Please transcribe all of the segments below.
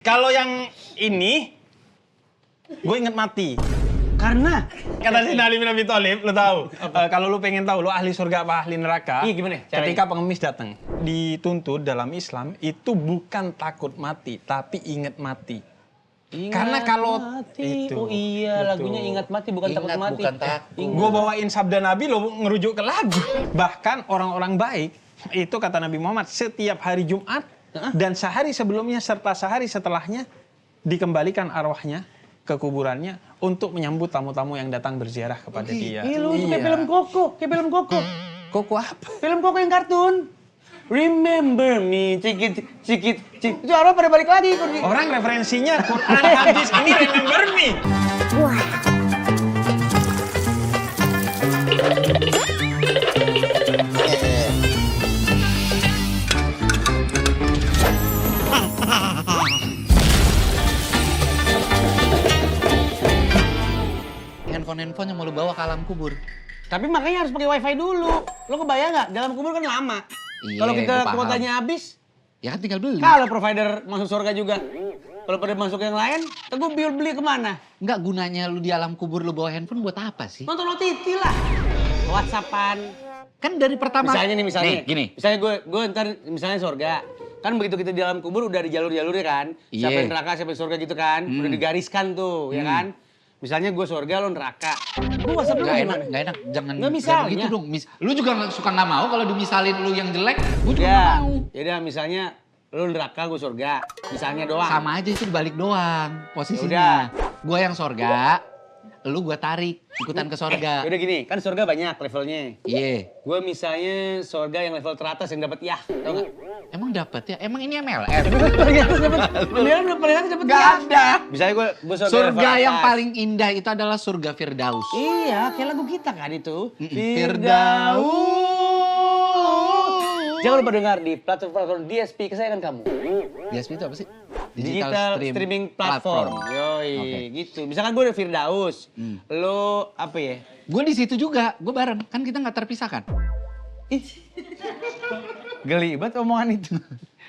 Kalau yang ini, gue inget mati. Karena Kata si Ali bin Abi Thalib, lo tahu? Kalau lo pengen tahu, lo ahli surga apa ahli neraka? Iya, gimana caranya? Ketika pengemis datang, dituntut dalam Islam itu bukan takut mati, tapi inget mati. Karena kalau mati. itu, Oh iya, betul. lagunya ingat mati bukan takut mati. Bukan takut. Gue bawain sabda Nabi, lo ngerujuk ke lagu. Bahkan orang-orang baik, itu kata Nabi Muhammad, setiap hari Jumat dan sehari sebelumnya serta sehari setelahnya dikembalikan arwahnya ke kuburannya untuk menyambut tamu-tamu yang datang berziarah kepada dia. Iya, lu itu kayak film Koko, Koko apa? Film Koko yang kartun. Remember me, cikit. Itu arwah pada balik lagi. Orang referensinya Quran, hadis, ini remember me. Handphone yang mau lu bawa ke alam kubur. Tapi makanya harus pakai wifi dulu. Lo kebayang nggak? Dalam kubur kan lama. Iya, Kalau kita gua paham. kuotanya habis, Ya kan tinggal beli. kalau provider masuk surga juga. Kalau pada masuk yang lain, gue beli kemana? Enggak, gunanya lu di alam kubur lu bawa handphone buat apa sih? Nonton OTT lah. WhatsAppan. Kan dari pertama. Misalnya nih, Nih, gini. Misalnya gue ntar misalnya surga. Kan begitu kita di dalam kubur udah ada jalur-jalurnya kan. Siapa Iya. yang neraka, siapa yang surga gitu kan. Udah digariskan tuh, ya kan. Misalnya gue surga, lo neraka. Gue WhatsApp lu Nggak enak, gimana? nggak enak. Jangan Nggak misalnya. gitu dong. Lu juga suka nggak mau kalau dimisalin lu yang jelek. Gue juga nggak Ya, mau. yaudah misalnya lo neraka, gue surga. Misalnya doang. Sama aja itu dibalik doang Udah. posisinya. Gua yang sorga, lu gua tarik ikutan ke sorga. Yaudah gini, kan surga banyak levelnya. Iya. Gue misalnya surga yang level teratas yang dapat yah, tau gak? Emang dapat ya? Emang ini MLM? Paling atas dapat Gak yah. ada. Misalnya gue surga, Surga level yang atas. paling indah itu adalah surga Firdaus. Iya, kayak lagu kita kan itu. Firdaus. Jangan lupa dengar di platform DSP kesayangan kamu. DSP itu apa sih? Digital Streaming Platform. Yoi, Oke. gitu. Misalkan gue udah Firdaus, lo apa ya? Gue di situ juga, gue bareng. Kan kita nggak terpisahkan. Geli banget omongan itu.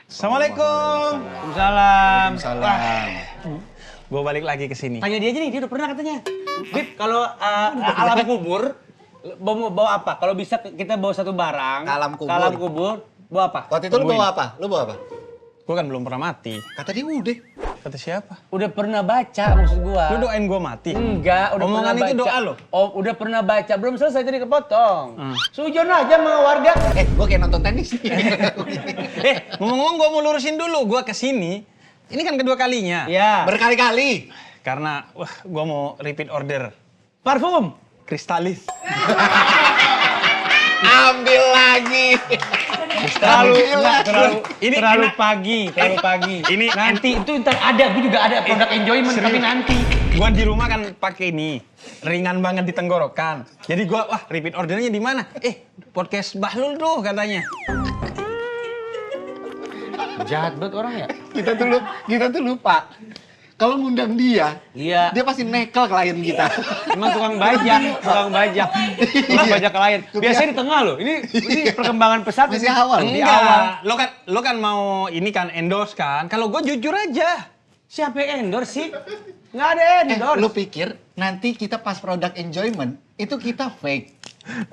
Assalamualaikum. Salam. Gue balik lagi ke sini. Tanya dia aja nih, dia udah pernah katanya. Bib, kalau alam kubur, bawa apa? Kalau bisa kita bawa satu barang. Ke alam kubur. Ke alam kubur, bawa apa? Waktu itu lu bawa apa? Lu bawa apa? Gue kan belum pernah mati. Kata dia udah. Kata siapa? Udah pernah baca maksud gua. Lu doain gue mati? Enggak, udah Omongan pernah itu baca. doa lo? Oh, udah pernah baca. Belum selesai tadi kepotong. Sujon aja sama warga. Gue kayak nonton tenis. Ngomong-ngomong gue mau lurusin dulu. Gue kesini, ini kan kedua kalinya. Ya. Berkali-kali. Karena, gue mau repeat order. Parfum. Kristalis. Ambil lagi. Terlalu pagi. Ini Nanti itu ntar ada, gue juga ada produk enjoyment tapi nanti. Gue di rumah kan pakai ini, ringan banget di tenggorokan. Jadi gue, repeat ordernya di mana? Podcast Bahlul tuh katanya. Jahat banget orang ya. Kita tuh lupa. Kalau ngundang dia, Iya. dia pasti nekel klien kita. Emang tukang bajak klien. Biasanya di tengah loh. Ini perkembangan pesat. Masih awal. Di Enggak, awal. lo kan mau ini kan endorse kan? Kalau gue jujur aja. Siapa yang endorse sih? Nggak ada endorse. Lu pikir nanti kita pas produk enjoyment itu kita fake?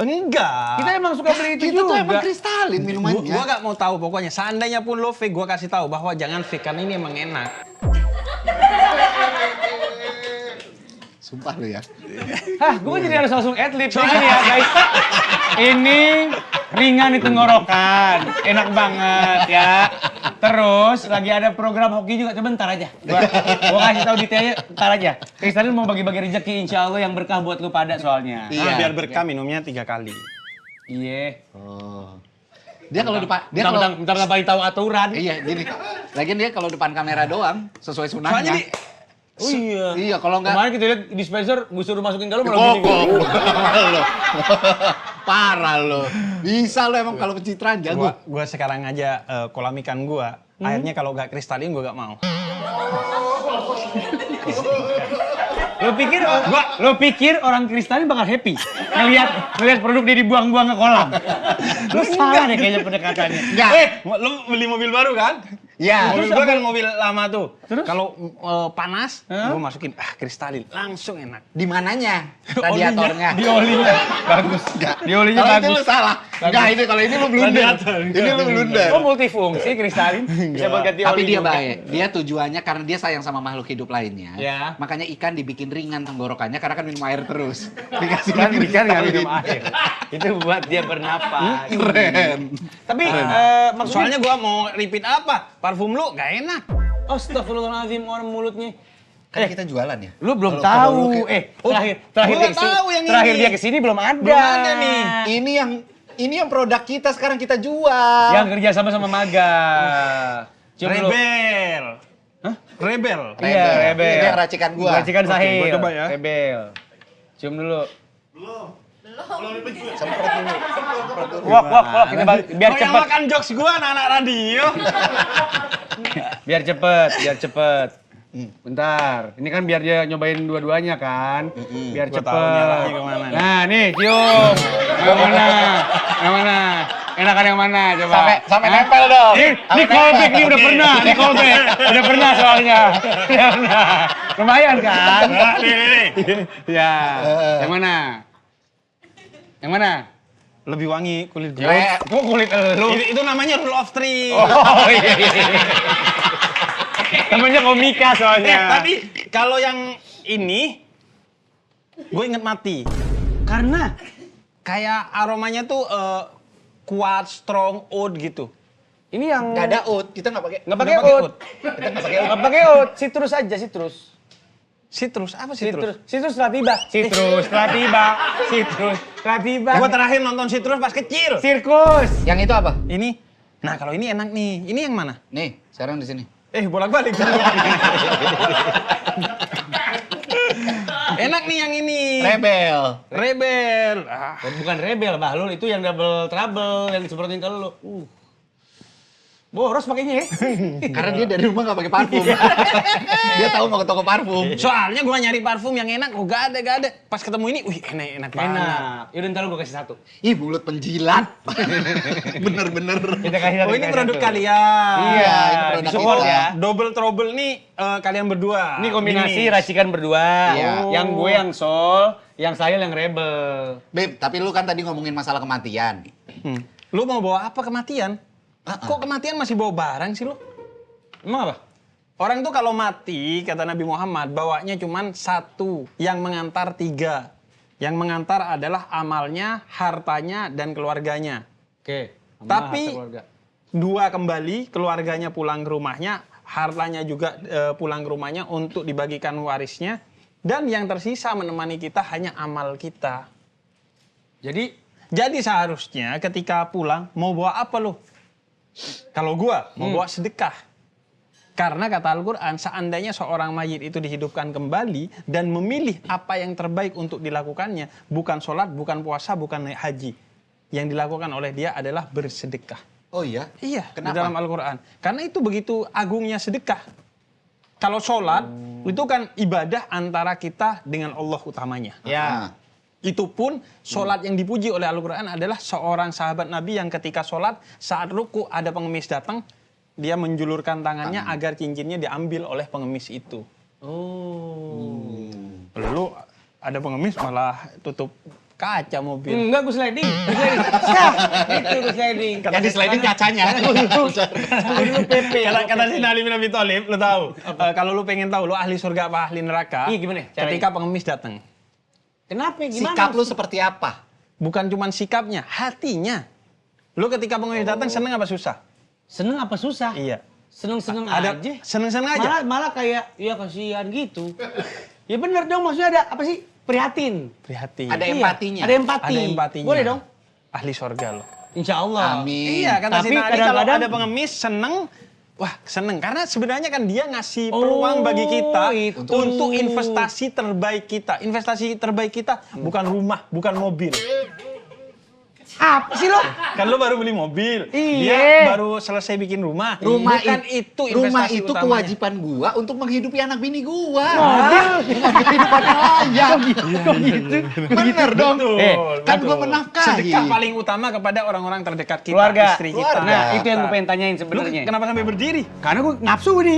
Enggak. Kita emang suka beli itu Itu tuh juga. emang kristalin minumannya. Gue gak mau tahu pokoknya. Seandainya pun lo fake, gue kasih tahu bahwa jangan fake karena ini emang enak. Sumpah lu ya. Hah, gue jadi harus langsung adlib. Ini ya guys. Ini ringan di tenggorokan. Enak banget ya. Terus lagi ada program hoki juga. Coba bentar aja. Gua kasih tahu detailnya bentar aja. Kristalin mau bagi-bagi rezeki insya Allah yang berkah buat lu pada soalnya. Iya. Biar berkah minumnya 3 kali. Iya. Oh. Dia kalau depan Bentar paling tahu aturan. iya gini. Lagian dia kalau depan kamera doang sesuai Soalnya sunahnya. Oh iya. Iya, kalau enggak Kemarin kita lihat dispenser, gue suruh masukin ke dalam malah gini. Koko. Lo. Parah lo. Bisa lo emang kalau pencitraan jago. Gue sekarang aja kolam ikan gue, airnya kalau gak kristalin gue gak mau. Lo pikir orang Kristen bakal happy ngelihat produk dia dibuang-buang ke kolam. Lo salah deh kayaknya pendekatannya. Enggak. Lo beli mobil baru kan? Ya. Mobil gua kan mobil lama tuh. Kalau panas, gua masukin kristalin, langsung enak. Di mananya? Radiatornya. Di olinya. Bagus. Di olinya Kalau itu bagus. lu salah. Enggak, ini kalau ini lu blunder. Ini lu blunder. Oh multifungsi kristalin. Bisa buat ganti oli. Tapi dia juga. baik. Dia tujuannya karena dia sayang sama makhluk hidup lainnya. Ya. Makanya ikan dibikin ringan tenggorokannya karena kan minum air terus. Dikasih Kan ikan nggak minum air. Itu buat dia bernapas. Keren. Tapi maksudnya Soalnya gua mau repeat apa? Parfum lu gak enak. Astagfirullahaladzim orang mulutnya. Kan kita jualan ya. Lu belum Kalau tahu. lu Terakhir gua dia kesini. tahu yang Terakhir ini. dia kesini belum ada. Belum ada nih. Ini yang produk kita sekarang kita jual. Yang kerja sama Maga. Cium dulu. Rebel. Hah? Rebel. Iya, Rebel. Ini yang racikan gua. Racikan Oke, Sahil. gua coba ya. Rebel. Cium dulu. Semprot dulu. Wak, kita biar Kau yang cepet. makan jokes gua anak-anak radio. Biar cepet. Bentar, ini kan biar dia nyobain dua-duanya kan, biar Gua tahu nyalahnya cepet. kemana nih. Nah nih, cium. Yang mana? Enakan yang mana coba? Sampai Hah? nempel dong. Ini callback nih udah pernah, udah pernah soalnya. Udah pernah. Lumayan kan? Nih. Ya. Yang mana? Yang mana? Lebih wangi kulit gua. Kok kulit elu? Itu namanya rule of three. Oh iya. Namanya komika soalnya. Tapi kalau yang ini, gue inget mati. Karena Kayak aromanya tuh kuat, strong, oud gitu. ini yang Nggak ada oat, kita nggak pakai. nggak pakai Nggak pakai oat. oat. Kita nggak pakai oat. Nggak pakai oat, citrus aja, citrus. Citrus, apa citrus? Citrus telah tiba. Citrus telah tiba. Gue terakhir nonton citrus pas kecil. Sirkus. Yang itu apa? Ini, nah kalau ini enak nih. Ini yang mana? Nih, sekarang di sini. Bolak-balik. Enak nih yang ini. Rebel. Rebel. Bukan rebel, Bahlul. Itu yang double trouble yang disemprotin ke lu. Boros pakainya ya. Karena dia dari rumah nggak pakai parfum. Dia tahu mau ke toko parfum. Soalnya gua nyari parfum yang enak, gak ada. Pas ketemu ini, wih enak banget. Enak. Yaudah ntar lu gue kasih satu. Ih, mulut penjilat. Bener-bener. Kita kasih satu. Oh ini kita produk kasih satu. kalian. Iya, ini produk disupport kita. ya. Double trouble nih kalian berdua. Ini kombinasi Gini. racikan berdua. Iya. Yang gue yang soul, yang saya yang rebel. Beb, tapi lu kan tadi ngomongin masalah kematian. Lu mau bawa apa kematian? Kok kematian masih bawa barang sih lu? Emang apa? Orang tuh kalau mati, kata Nabi Muhammad, bawanya cuman satu, yang mengantar tiga. Yang mengantar adalah amalnya, hartanya, dan keluarganya. Oke. Tapi dua kembali, keluarganya pulang ke rumahnya, hartanya juga pulang ke rumahnya untuk dibagikan warisnya. Dan yang tersisa menemani kita hanya amal kita. Jadi seharusnya ketika pulang, mau bawa apa lu? Kalau gua mau bawa sedekah. Karena kata Al-Quran, seandainya seorang mayit itu dihidupkan kembali dan memilih apa yang terbaik untuk dilakukannya, bukan sholat, bukan puasa, bukan naik haji. Yang dilakukan oleh dia adalah bersedekah. Oh iya? Iya, Kenapa? di dalam Al-Quran. Karena itu begitu agungnya sedekah. Kalau sholat, itu kan ibadah antara kita dengan Allah utamanya. Ya. Itu pun sholat yang dipuji oleh Al-Quran adalah seorang sahabat Nabi yang ketika sholat, saat ruku ada pengemis datang, dia menjulurkan tangannya agar cincinnya diambil oleh pengemis itu. Lalu ada pengemis malah tutup kaca mobil. Enggak, gue sliding. Siap. Itu gue sliding. Yang di sliding kacanya. Kata si Ali bin Abi Thalib, lu tahu? Kalau lu pengen tahu, lu ahli surga apa ahli neraka? Iya, gimana caranya? Ketika pengemis datang. Kenapa? Gimana? Sikap lu seperti apa? Bukan cuma sikapnya, hatinya. Lu ketika pengemis datang seneng apa susah? Seneng apa susah? Iya. Seneng-seneng Ada aja. seneng-seneng aja. Malah kayak, ya kasihan gitu. Ya bener dong, maksudnya ada apa sih? Prihatin. Prihatin. Ada Iya, empatinya. Ada empati. Ada empatinya. Boleh dong? Ahli sorga lo. Insya Allah. Amin. Iya, kata Tapi si Ali kalau kadang-kadang- ada pengemis seneng, wah seneng. Karena sebenarnya kan dia ngasih peluang bagi kita itu. untuk investasi terbaik kita. Investasi terbaik kita bukan rumah, bukan mobil. Apa sih lo? Kan lo baru beli mobil. Iya. Dia baru selesai bikin rumah. Bukan itu rumah investasi itu utamanya. kewajiban gua untuk menghidupi anak bini gua. Mobil? Bukan kehidupan layak. Kok gitu? Bener dong. Kan Betul. gua menafkahi. Sedekah paling utama kepada orang-orang terdekat kita, Keluarga. istri kita. Keluarga. Nah, itu yang gue pengen tanyain Lu sebenarnya. kenapa sampai berdiri? Karena gue nafsu nih.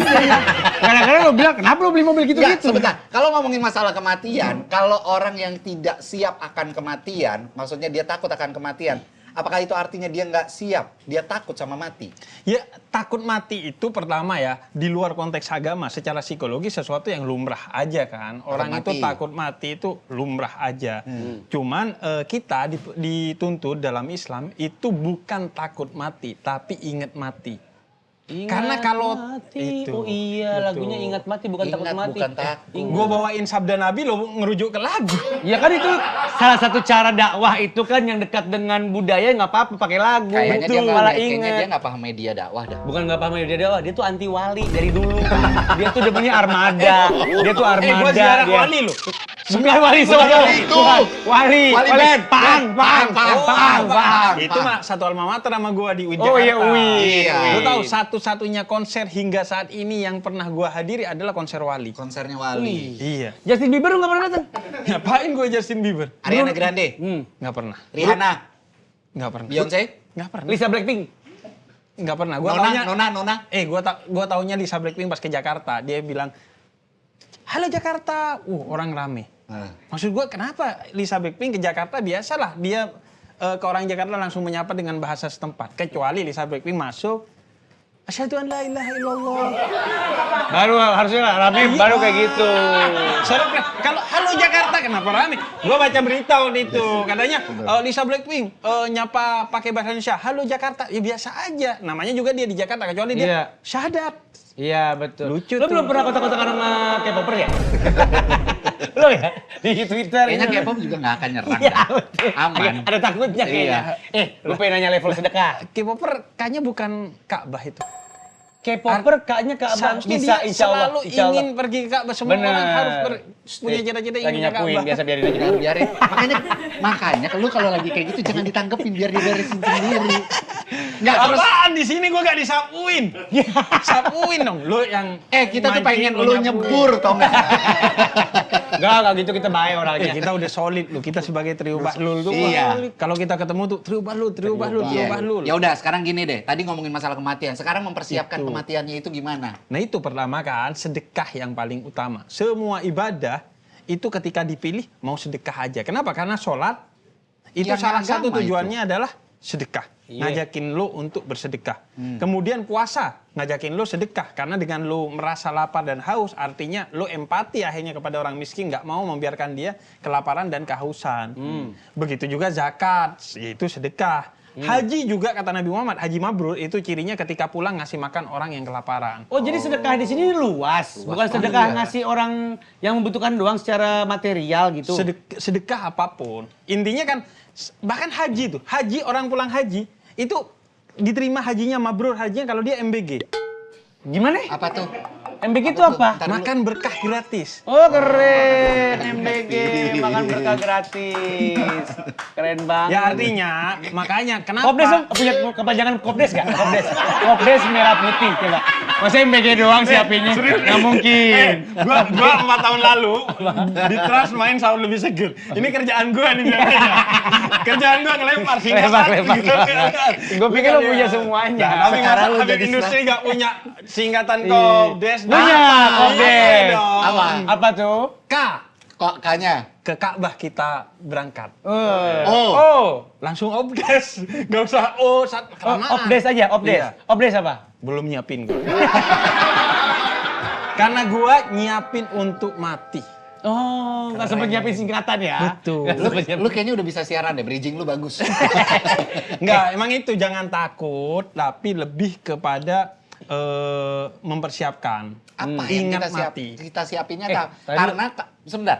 Kadang-kadang lo bilang, kenapa lo beli mobil Nggak, gitu-gitu? sebentar. Kalau ngomongin masalah kematian, kalau orang yang tidak siap akan kematian, maksudnya dia takut akan kematian, apakah itu artinya dia nggak siap? Dia takut sama mati? Ya, takut mati itu pertama ya, di luar konteks agama, secara psikologi sesuatu yang lumrah aja kan. Orang Takut itu mati. takut mati itu lumrah aja. Cuman kita dituntut dalam Islam itu bukan takut mati, tapi ingat mati. Karena kalau mati. itu, Oh iya, betul. lagunya ingat mati bukan takut Ingat, mati. bukan takut. Gue bawain sabda Nabi lo ngerujuk ke lagu. Ya kan itu salah satu cara dakwah itu kan yang dekat dengan budaya nggak apa-apa pakai lagu. Kayaknya dia Betul, nggak malah kayaknya dia inget. nggak paham media dakwah dah. Bukan nggak paham dia dakwah, dia tuh anti wali dari dulu. Dia tuh udah punya armada. Dia tuh armada. Gue ziarah dia. wali lo. Bukan wali Bukan Solo. wali itu. Bukan. Wali. Wali Wali. band. Pang. Itu mah satu alma mater sama gue di UIN Oh iya, Jakarta. UIN. Iya. Lu tahu satu-satunya konser hingga saat ini yang pernah gue hadiri adalah konser Wali. Konsernya Wali. Iya. Justin Bieber nggak pernah datang. Ngapain gue Justin Bieber? Ariana Grande. Nggak pernah. Rihanna. Nggak pernah. Beyonce. Nggak pernah. Lisa Blackpink. Nggak pernah. Gue Nona, taunya. Nona. Gue taunya Lisa Blackpink pas ke Jakarta. Dia bilang, halo Jakarta. Orang rame. Nah. Maksud gue kenapa Lisa Blackpink ke Jakarta biasalah dia ke orang Jakarta langsung menyapa dengan bahasa setempat. Kecuali Lisa Blackpink masuk, asyhadu an la ilaha illallah. Baru harusnya rame baru kayak gitu. Soalnya kalau halo Jakarta kenapa rame? Gua baca berita waktu itu katanya Lisa Blackpink nyapa pakai bahasa Indonesia. Halo Jakarta, ya biasa aja. Namanya juga dia di Jakarta kecuali Iya. dia syahadat. Iya betul. Lucu Lo tuh. belum pernah kotak-kotakan sama K-popper ya? Lo ya di Twitter. Kayaknya itu. K-pop juga nggak akan nyerang. Iya dah. betul. Aman. Ada takutnya kayaknya. Lu pengen nanya level sedekah. K-popper kayaknya bukan Ka'bah itu. K-popper kayaknya Ka'bah Seharusnya bisa dia insya Allah. selalu ingin pergi ke Ka'bah. Semua Bener. orang harus punya cita-cita Lagi ingin ke nyapuin, Ka'bah. biasa biarin aja. Biarin. Makanya lu kalau lagi kayak gitu jangan ditangkepin biar diberesin sendiri. Nggak terus. Apaan di sini gua gak disapuin? Sapuin dong lu yang Kita tuh mancing, pengen lu lu nyapuin. nyebur tau nggak? Enggak gitu kita baik orangnya. Kita udah solid lu. Kita sebagai trio Bahlul tuh. Iya. wah, kalau kita ketemu tuh trio Bahlul. Iya. Ya udah sekarang gini deh. Tadi ngomongin masalah kematian. Sekarang mempersiapkan Itu. kematiannya itu gimana? Nah itu pertama kan sedekah yang paling utama. Semua ibadah itu ketika dipilih mau sedekah aja. Kenapa? Karena sholat itu Yang salah agama satu tujuannya adalah sedekah. Iya. Ngajakin lo untuk bersedekah. Kemudian puasa ngajakin lo sedekah. Karena dengan lo merasa lapar dan haus artinya lo empati akhirnya kepada orang miskin. Nggak mau membiarkan dia kelaparan dan kehausan. Begitu juga zakat, itu sedekah. Haji juga kata Nabi Muhammad, haji mabrur itu cirinya ketika pulang ngasih makan orang yang kelaparan. Oh, jadi sedekah di sini luas, bukan sedekah ngasih orang yang membutuhkan doang secara material gitu. Sedekah apapun. Intinya kan bahkan haji tuh, haji orang pulang haji itu diterima hajinya mabrur hajinya kalau dia MBG. Gimana? Apa tuh? MBG itu Apa tuh? apa? Ntar dulu. Makan berkah gratis. Oh keren, MBG makan berkah gratis, keren banget. Ya artinya makanya kenapa? Kopdes dong, punya kepanjangan Kopdes nggak? Kopdes, Kopdes merah putih coba. Masa MBG doang siapinnya? Nggak mungkin. Gua 4 tahun lalu di Trans main sahur lebih seger. Ini kerjaan gua nih biasanya. Kerjaan gua ngelempar singkatan. Lempar. Gue pikir lo punya semuanya. Nah, tapi Sekarang masa lu Habib jadi Industri nggak punya singkatan Kopdes? Punya Kopdes. Iya dong. Apa? Apa tuh? K. Kok K-nya? Ke Ka'bah kita berangkat. Oh. Langsung obdes. Gak usah kelamaan. Opdes aja, Opdes. Iya. Opdes apa? Belum nyiapin gue. Karena gue nyiapin untuk mati. Oh, nggak sempet nyiapin singkatan ya? Betul. Nggak sempet nyiapin. Lu kayaknya udah bisa siaran deh, bridging lu bagus. Enggak, emang itu jangan takut, tapi lebih kepada mempersiapkan. Apa yang Ingat kita mati. kita siapinnya tadi- karena sebentar.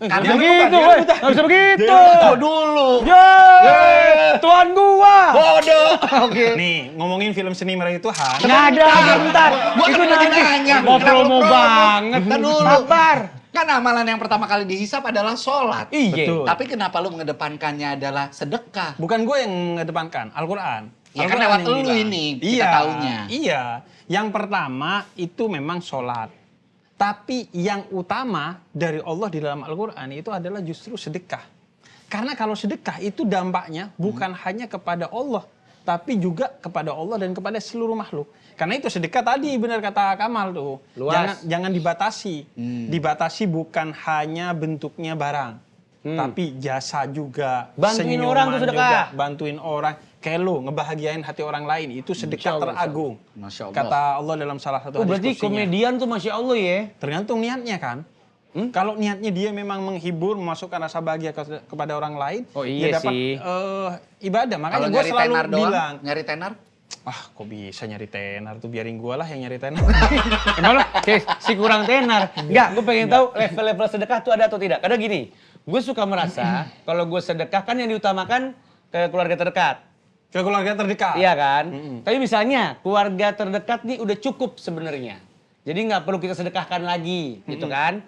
Nggak Karena bisa Jangan gitu, lupa, woy. jangan Nggak bisa begitu. Tunggu dulu. Yeay, Tuhan gua. Bodoh. Oke. Nih, ngomongin film seni merayu Tuhan. Nggak ada, bentar. Gua Itu kan lagi nanti. nanya. Mau Kenapa lu promo promo? banget. Ntar dulu. Sabar. Kan amalan yang pertama kali dihisap adalah sholat. Iya. Betul. Tapi kenapa lu mengedepankannya adalah sedekah? Bukan gue yang mengedepankan, Al-Quran. Ya kan Al-Quran lewat yang lu bilang. ini, kita Iya, taunya. Iya, yang pertama itu memang sholat. Tapi yang utama dari Allah di dalam Al-Quran itu adalah justru sedekah. Karena kalau sedekah itu dampaknya bukan hanya kepada Allah, tapi juga kepada Allah dan kepada seluruh makhluk. Karena itu sedekah tadi benar kata Kamal tuh. Luas. Jangan dibatasi. Dibatasi bukan hanya bentuknya barang, tapi jasa juga. Bantuin senyuman orang tuh sedekah. juga, bantuin orang. Kayak lu ngebahagiain hati orang lain itu sedekah teragung. Masya Allah. Kata Allah dalam salah satu Oh, hadis berarti kursinya. komedian tuh Masya Allah ya. Tergantung niatnya kan. Kalau niatnya dia memang menghibur, memasukkan rasa bahagia kepada orang lain, Oh, iya dia dapat sih. ibadah. Makanya Kalau gue nyari selalu tenar doang, bilang, nyari tenar? kok bisa nyari tenar tuh, biarin gue lah yang nyari tenar. Emang lo kayak si kurang tenar. Enggak, gue pengen tahu level-level sedekah tuh ada atau tidak. Karena gini, gue suka merasa kalau gue sedekah kan yang diutamakan ke keluarga terdekat. Ke keluarga terdekat. Iya kan? Tapi misalnya keluarga terdekat nih udah cukup sebenarnya. Jadi nggak perlu kita sedekahkan lagi, gitu kan?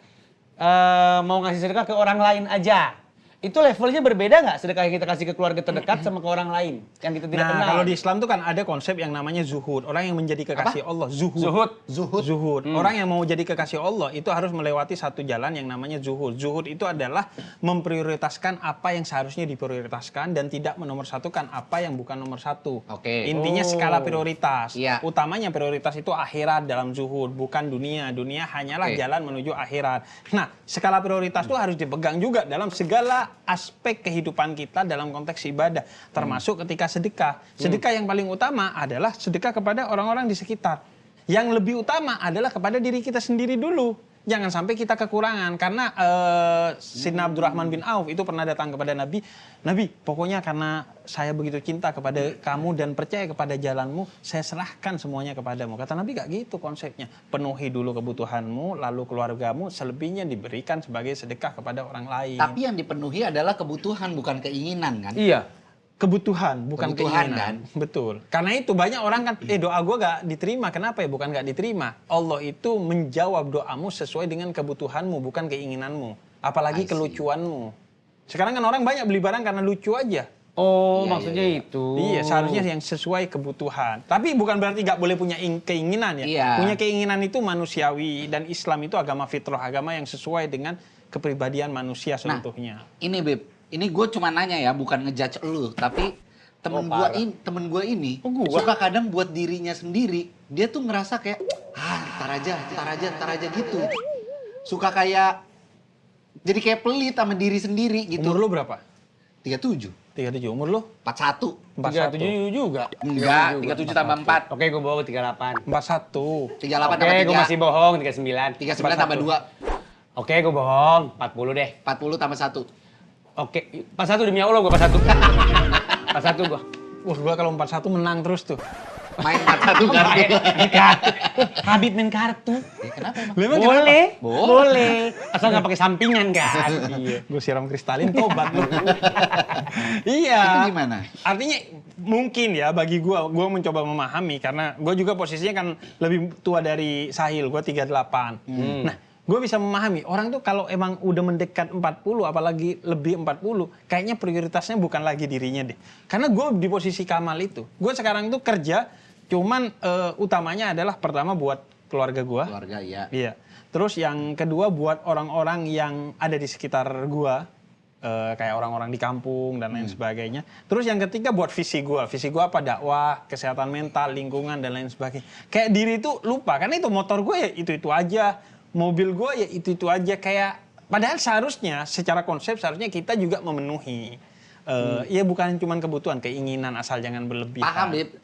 Mau ngasih sedekah ke orang lain aja. Itu levelnya berbeda nggak sedekah yang kita kasih ke keluarga terdekat sama ke orang lain yang kita tidak kenal? Nah, kalau di Islam tuh kan ada konsep yang namanya zuhud. Orang yang menjadi kekasih Allah, zuhud. Zuhud. Orang yang mau jadi kekasih Allah itu harus melewati satu jalan yang namanya zuhud. Zuhud itu adalah memprioritaskan apa yang seharusnya diprioritaskan dan tidak menomorsatukan apa yang bukan nomor satu. Oke. Intinya skala prioritas. Iya. Utamanya prioritas itu akhirat dalam zuhud, bukan dunia. Dunia hanyalah Oke. jalan menuju akhirat. Nah, skala prioritas itu harus dipegang juga dalam segala aspek kehidupan kita dalam konteks ibadah, termasuk ketika sedekah. Sedekah yang paling utama adalah sedekah kepada orang-orang di sekitar. Yang lebih utama adalah kepada diri kita sendiri dulu. Jangan sampai kita kekurangan. Karena Sayyidina Abdurrahman bin Auf itu pernah datang kepada Nabi. Nabi, pokoknya karena saya begitu cinta kepada kamu dan percaya kepada jalanmu, saya serahkan semuanya kepadamu. Kata Nabi, gak gitu konsepnya. Penuhi dulu kebutuhanmu, lalu keluargamu, selebihnya diberikan sebagai sedekah kepada orang lain. Tapi yang dipenuhi adalah kebutuhan, bukan keinginan kan? Iya. Kebutuhan, bukan Kebutuhan, keinginan. kan? Betul. Karena itu banyak orang kan, doa gue gak diterima. Kenapa ya? Bukan gak diterima. Allah itu menjawab doamu sesuai dengan kebutuhanmu, bukan keinginanmu. Apalagi I see. kelucuanmu. Sekarang kan orang banyak beli barang karena lucu aja. Oh, Iya, maksudnya iya. itu. Iya, seharusnya yang sesuai kebutuhan. Tapi bukan berarti gak boleh punya keinginan ya. Iya. Punya keinginan itu manusiawi. Dan Islam itu agama fitrah, agama yang sesuai dengan kepribadian manusia seutuhnya. Ini Beb, ini gue cuma nanya ya, bukan ngejudge lu, tapi temen gue ini suka kadang buat dirinya sendiri, dia tuh ngerasa kayak, ntar aja gitu. Suka kayak, jadi kayak pelit sama diri sendiri gitu. Umur lu berapa? 37, 37. Umur lu? 41. 37 juga. Enggak, 37 tambah 4. Oke, gue bohong 38. 41. 38 Oke, tambah 3. gue masih bohong 39. 39 tambah 2. Oke, gue bohong 40 deh. 40 tambah 1. Oke, 41 demi Allah gue 41. 41 gue. Wah, gua kalau 41 menang terus tuh. Main 41 kartu. Habib main kartu. Kenapa emang? Memang Boleh, Boleh. boleh. Asal nggak pakai sampingan kan. Iya. Gue siram kristalin tobat lu. Iya. Itu gimana? Artinya mungkin ya bagi gue mencoba memahami karena gue juga posisinya kan lebih tua dari Sahil, gue 38. Nah, gue bisa memahami orang tuh kalau emang udah mendekat 40 apalagi lebih 40, kayaknya prioritasnya bukan lagi dirinya deh. Karena gue di posisi Kamal itu. Gue sekarang tuh kerja cuman utamanya adalah pertama buat keluarga gue. Keluarga, iya. Iya. Terus yang kedua buat orang-orang yang ada di sekitar gua, kayak orang-orang di kampung dan lain sebagainya. Terus yang ketiga buat visi gua. Visi gua apa? Dakwah, kesehatan mental, lingkungan dan lain sebagainya. Kayak diri itu lupa karena itu motor gue ya itu aja, mobil gua ya itu aja kayak. Padahal seharusnya secara konsep seharusnya kita juga memenuhi. Ya bukan cuma kebutuhan, keinginan asal jangan berlebihan. Paham, Bib.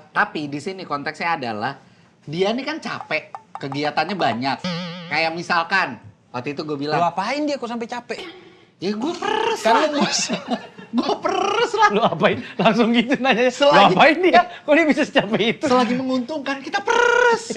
Tapi di sini konteksnya adalah dia nih kan capek, kegiatannya banyak. Kayak misalkan waktu itu gue Lu bilang, apain dia kok sampai capek? ya gue peres Kan lah. lu bos. Gue peres lah. Lu apain? Langsung gitu nanya. Lu Selagi- apain dia? Kok dia bisa secapek itu? Selagi menguntungkan kita peres.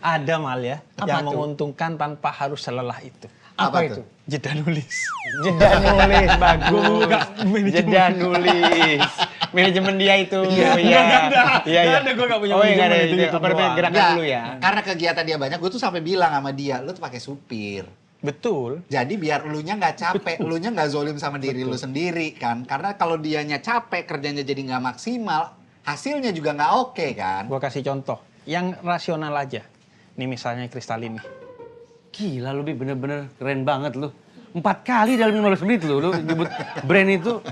Ada mal ya Apa yang tuh? menguntungkan tanpa harus selelah itu. Apa itu? tuh? Jeda nulis. Jeda nulis, bagus. Enggak, manajemen. Jeda nulis. Manajemen dia itu. Iya. Iya. Enggak ada. Iya, iya. Enggak ada, gua enggak punya Oh, iya, manajemen nggak ada. itu Apa namanya, doang. gerakan Enggak, dulu ya. karena kegiatan dia banyak, gue tuh sampai bilang sama dia, lu tuh pakai supir. Betul. Jadi biar elunya nggak capek, elunya nggak zolim sama diri lu sendiri kan. Karena kalau dianya capek, kerjanya jadi nggak maksimal, hasilnya juga nggak oke kan. Gua kasih contoh yang rasional aja. Nih misalnya Kristalin nih. Gila lu, Bi, bener-bener keren banget lu. 4 kali dalam 15 menit lu nyebut brand itu.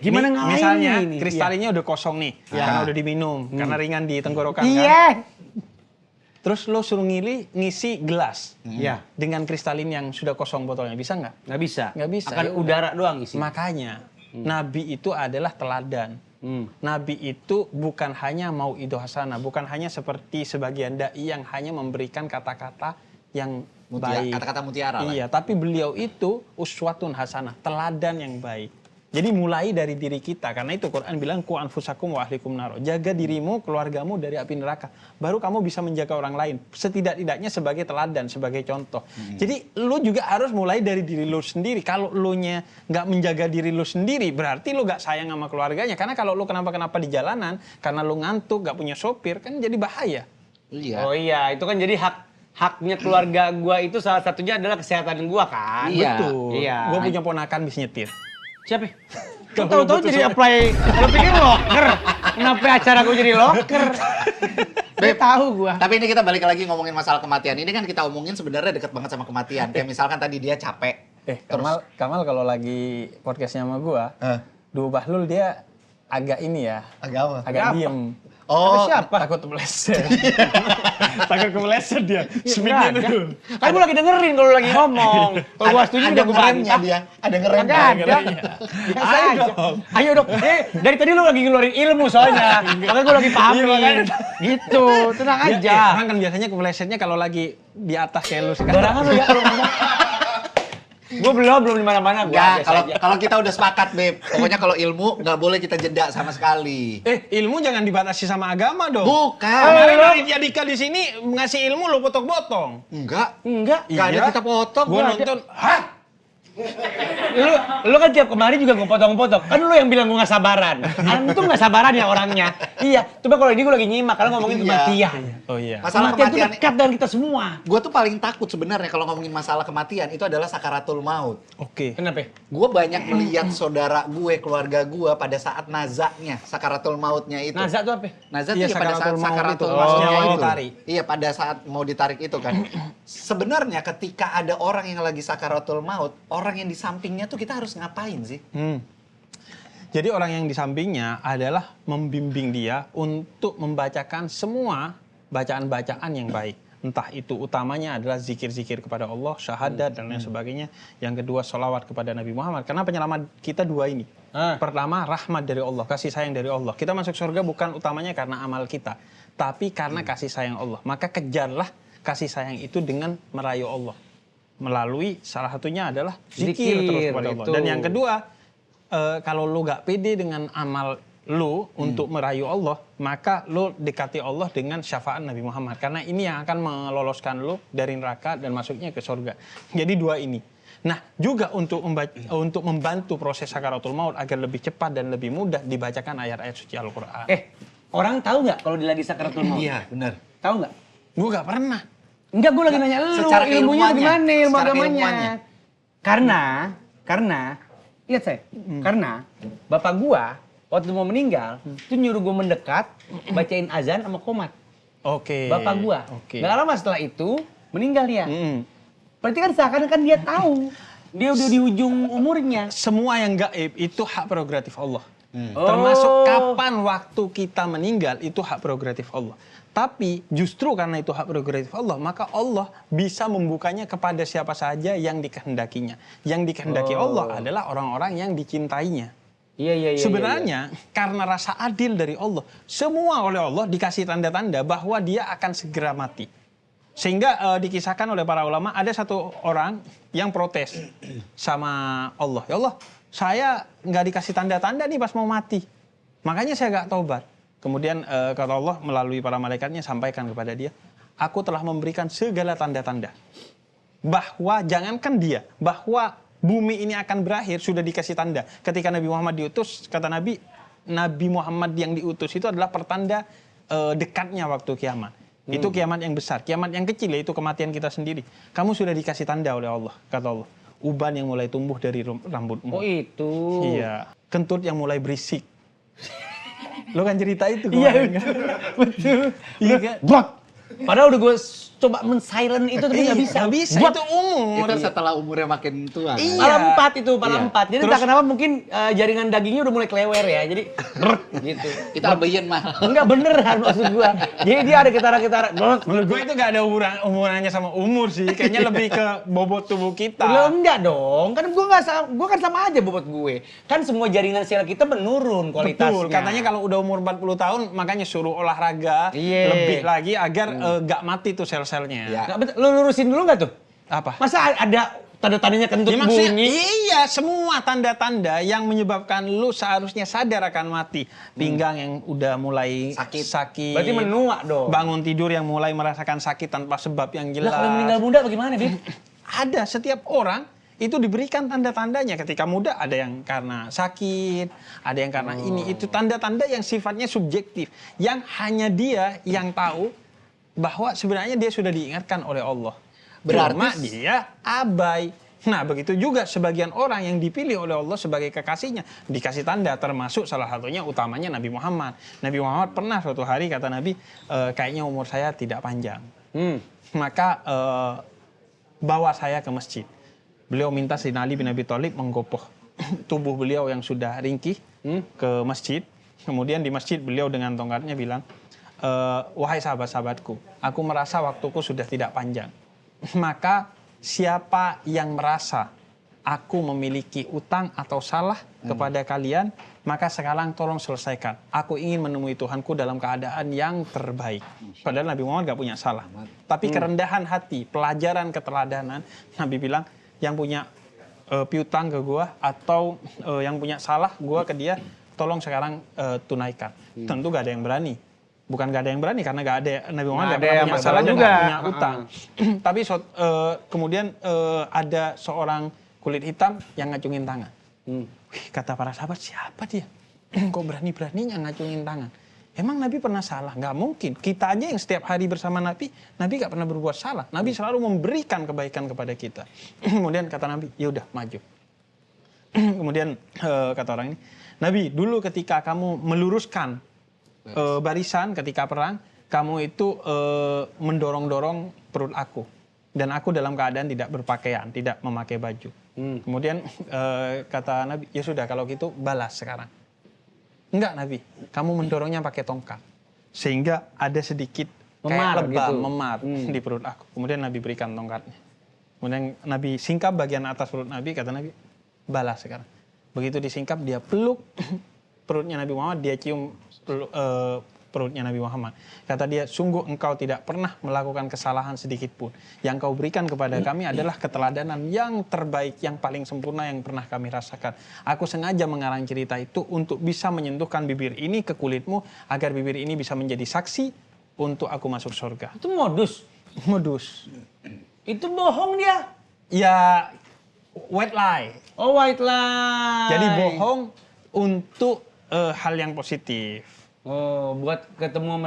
Gimana nih, ngalahin misalnya ini? Kristalinnya udah kosong nih, karena udah diminum, karena ringan di tenggorokan kan. Iya. Terus lo suruh ngisi gelas Iya. dengan kristalin yang sudah kosong botolnya, bisa nggak? Nggak bisa. Nggak bisa. Akan Ya udara doang isi. Makanya Nabi itu adalah teladan. Nabi itu bukan hanya mau ido hasanah, bukan hanya seperti sebagian dai yang hanya memberikan kata-kata yang baik. Kata-kata mutiara lah. Iya, tapi beliau itu uswatun hasanah, teladan yang baik. Jadi mulai dari diri kita, karena itu Quran bilang ku anfusakum wa ahlikum naro. Jaga dirimu, keluargamu dari api neraka. Baru kamu bisa menjaga orang lain. Setidak-tidaknya sebagai teladan, sebagai contoh. Jadi lu juga harus mulai dari diri lu sendiri. Kalau lu nya nggak menjaga diri lu sendiri, berarti lu nggak sayang sama keluarganya. Karena kalau lu kenapa-kenapa di jalanan, karena lu ngantuk, nggak punya sopir, kan jadi bahaya. Iya. Oh iya, itu kan jadi haknya keluarga gua itu salah satunya adalah kesehatan gua kan. Iya. Betul. Iya. Gua punya ponakan bisa nyetir. Siapa? Kalau Kau tahu-tahu butuh jadi apply, lu pikir loker. Kenapa acara gua jadi loker? Beb, tahu gua. Tapi ini kita balik lagi ngomongin masalah kematian. Ini kan kita omongin sebenarnya deket banget sama kematian. Kayak misalkan tadi dia capek. Kamal kalau lagi podcastnya sama gua, Duo Bahlul dia agak ini ya, Agak apa? agak diem. Oh, siapa? Takut meleset. Takut kemeleset dia. Nggak Speednya ada. dulu. Kan gua lagi dengerin kalau lagi ngomong. Kalau gua setuju udah gua ngeremnya bantah. dia. Ada ngerem. Nggak ada. Biasa Ayo aja. dong. Ayo dong. Dari tadi lu lagi ngeluarin ilmu soalnya. Makanya gua lagi pahamin. Gitu. Tenang aja. Orang kan biasanya kemelesetnya kalau lagi di atas kayak lu sekarang. Barangan lu ya kalau ngomong. Gue belum di mana-mana gua. Enggak, biasa aja. kalau kita udah sepakat, Beb. Pokoknya kalau ilmu nggak boleh kita jeda sama sekali. Ilmu jangan dibatasi sama agama dong. Bukan. Kemarin Raditya Dika di sini ngasih ilmu lo potong-potong. Enggak. Enggak. Nggak ada kita potong. Gue Nggak ada. nonton, hah? Lu kan tiap kemarin juga gue potong-potong. Kan lu yang bilang gue nggak sabaran. Antum nggak sabaran ya orangnya. Iya. Coba kalau ini gue lagi nyimak karena ngomongin Iya. kematian. Oh iya. Masalah Kematian itu kematian. dekat dengan kita semua. Gue tuh paling takut sebenarnya kalau ngomongin masalah kematian itu adalah sakaratul maut. Oke. Kenapa? Gue banyak melihat saudara gue, keluarga gue pada saat nazaknya, sakaratul mautnya itu. Nazak tuh apa? Nazak Iya, tuh ya pada saat sakaratul maut sakaratul itu. mautnya Oh, itu. ditarik. Iya, pada saat mau ditarik itu kan. Sebenarnya ketika ada orang yang lagi sakaratul maut, orang yang di sampingnya tuh kita harus ngapain sih? Jadi orang yang di sampingnya adalah membimbing dia untuk membacakan semua bacaan-bacaan yang baik. Entah itu utamanya adalah zikir-zikir kepada Allah, syahadat, dan lain sebagainya. Yang kedua, sholawat kepada Nabi Muhammad. Karena penyelamat kita dua ini. Pertama, rahmat dari Allah, kasih sayang dari Allah. Kita masuk surga bukan utamanya karena amal kita, tapi karena kasih sayang Allah. Maka kejarlah kasih sayang itu dengan merayu Allah. Melalui salah satunya adalah zikir terus kepada Allah. itu. Dan yang kedua, kalau lu gak pede dengan amal lu untuk merayu Allah, maka lu dekati Allah dengan syafaat Nabi Muhammad. Karena ini yang akan meloloskan lu dari neraka dan masuknya ke surga. Jadi dua ini. Nah, juga untuk membantu proses sakaratul maut agar lebih cepat dan lebih mudah, dibacakan ayat-ayat suci Al-Quran. Orang tahu nggak kalau dia lagi sakaratul maut? Iya, benar. Tahu nggak? Gue gak pernah. Enggak, gue lagi nanya lu, Secara ilmunya keilmuannya. gimana, ilmu Secara agamanya. keilmuannya. Karena, lihat saya, karena bapak gua waktu mau meninggal, tuh nyuruh gua mendekat, bacain azan sama qomat. Oke. Bapak gua. Oke. Nggak lama setelah itu, meninggal dia. Mm. Berarti kan seakan-akan dia tahu, dia udah di ujung umurnya. Semua yang gaib itu hak prerogatif Allah. Oh. Termasuk kapan waktu kita meninggal itu hak prerogatif Allah. Tapi justru karena itu hak prerogatif Allah, maka Allah bisa membukanya kepada siapa saja yang dikehendakinya. Yang dikehendaki Allah adalah orang-orang yang dicintainya. Iya. Sebenarnya karena rasa adil dari Allah, semua oleh Allah dikasih tanda-tanda bahwa dia akan segera mati. Sehingga dikisahkan oleh para ulama, ada satu orang yang protes sama Allah. Ya Allah, saya nggak dikasih tanda-tanda nih pas mau mati. Makanya saya nggak taubat. Kemudian kata Allah melalui para malaikatnya sampaikan kepada dia, aku telah memberikan segala tanda-tanda. Bahwa jangankan dia, bahwa bumi ini akan berakhir sudah dikasih tanda. Ketika Nabi Muhammad diutus, kata Nabi Muhammad yang diutus itu adalah pertanda dekatnya waktu kiamat. Itu kiamat yang besar. Kiamat yang kecil yaitu kematian kita sendiri. Kamu sudah dikasih tanda oleh Allah, kata Allah. Uban yang mulai tumbuh dari rambutmu. Oh itu. Iya. Kentut yang mulai berisik. Lo kan cerita itu Iya kemarin kan? betul. Iya kan? Brak. Padahal udah gue coba men-silent itu tapi nggak bisa. Nggak bisa, Brak. itu umur. Itu setelah umurnya makin tua. Kan? Iya. Pala 4 itu, pala Iya. 4. Jadi Terus- entah kenapa mungkin jaringan dagingnya udah mulai kelewer ya. Jadi brrrt, gitu. Kita ambeien mah. Enggak beneran maksud gua. Jadi dia ada getara-getara. brrrt. Menurut gue itu gak ada umurannya sama umur sih. Kayaknya lebih ke bobot tubuh kita. Lo enggak dong. Kan gua kan sama aja bobot gue. Kan semua jaringan sel kita menurun kualitasnya. Betul, katanya kalau udah umur 40 tahun makanya suruh olahraga Iya. lebih lagi agar gak mati tuh sel-selnya. Iya. Nggak betul. Lo lurusin dulu nggak tuh? Apa? Masa ada tanda-tandanya kentut Ya, maksudnya, bunyi? iya, semua tanda-tanda yang menyebabkan lu seharusnya sadar akan mati. Pinggang yang udah mulai sakit. Berarti menua dong. Bangun tidur yang mulai merasakan sakit tanpa sebab yang Lah jelas. kalau meninggal muda bagaimana, Bib? Ada, setiap orang itu diberikan tanda-tandanya. Ketika muda ada yang karena sakit, ada yang karena ini. Itu tanda-tanda yang sifatnya subjektif. Yang hanya dia yang tahu bahwa sebenarnya dia sudah diingatkan oleh Allah. Berarti- Cuma dia abai. Nah, begitu juga sebagian orang yang dipilih oleh Allah sebagai kekasihnya. Dikasih tanda, termasuk salah satunya utamanya Nabi Muhammad. Nabi Muhammad pernah suatu hari kata Nabi, kayaknya umur saya tidak panjang. Maka bawa saya ke masjid. Beliau minta Sayyidina Ali bin Abi Thalib menggopoh tubuh beliau yang sudah ringkih ke masjid. Kemudian di masjid beliau dengan tongkatnya bilang, wahai sahabat-sahabatku, aku merasa waktuku sudah tidak panjang. Maka siapa yang merasa aku memiliki utang atau salah kepada kalian, maka sekarang tolong selesaikan. Aku ingin menemui Tuhanku dalam keadaan yang terbaik. Padahal Nabi Muhammad gak punya salah. Tapi kerendahan hati, pelajaran keteladanan, Nabi bilang, yang punya piutang ke gua atau yang punya salah gua ke dia, tolong sekarang tunaikan. Tentu gak ada yang berani. Bukan gak ada yang berani karena gak ada Nabi Muhammad Nggak gak ada pernah yang punya salah dan juga. gak punya utang. Tapi kemudian ada seorang kulit hitam yang ngacungin tangan. Wih, kata para sahabat, siapa dia? Kok berani-beraninya ngacungin tangan? Emang Nabi pernah salah? Nggak mungkin. Kita aja yang setiap hari bersama Nabi gak pernah berbuat salah. Nabi selalu memberikan kebaikan kepada kita. Kemudian kata Nabi, ya udah maju. Kemudian kata orang ini, Nabi, dulu ketika kamu meluruskan barisan ketika perang, kamu itu mendorong-dorong perut aku. Dan aku dalam keadaan tidak berpakaian, tidak memakai baju. Kemudian kata Nabi, ya sudah kalau gitu balas sekarang. Enggak Nabi, kamu mendorongnya pakai tongkat. Sehingga ada sedikit Memar kayak lebam, gitu. memar di perut aku. Kemudian Nabi berikan tongkatnya. Kemudian Nabi singkap bagian atas perut Nabi, kata Nabi, balas sekarang. Begitu disingkap, dia peluk perutnya Nabi Muhammad, dia cium perutnya Nabi Muhammad. Kata dia, sungguh engkau tidak pernah melakukan kesalahan sedikit pun. Yang kau berikan kepada kami adalah keteladanan yang terbaik, yang paling sempurna yang pernah kami rasakan. Aku sengaja mengarang cerita itu untuk bisa menyentuhkan bibir ini ke kulitmu, agar bibir ini bisa menjadi saksi untuk aku masuk surga. Itu modus. Modus. Itu bohong dia. Ya, white lie. Oh, white lie. Jadi bohong untuk hal yang positif. Oh, buat ketemu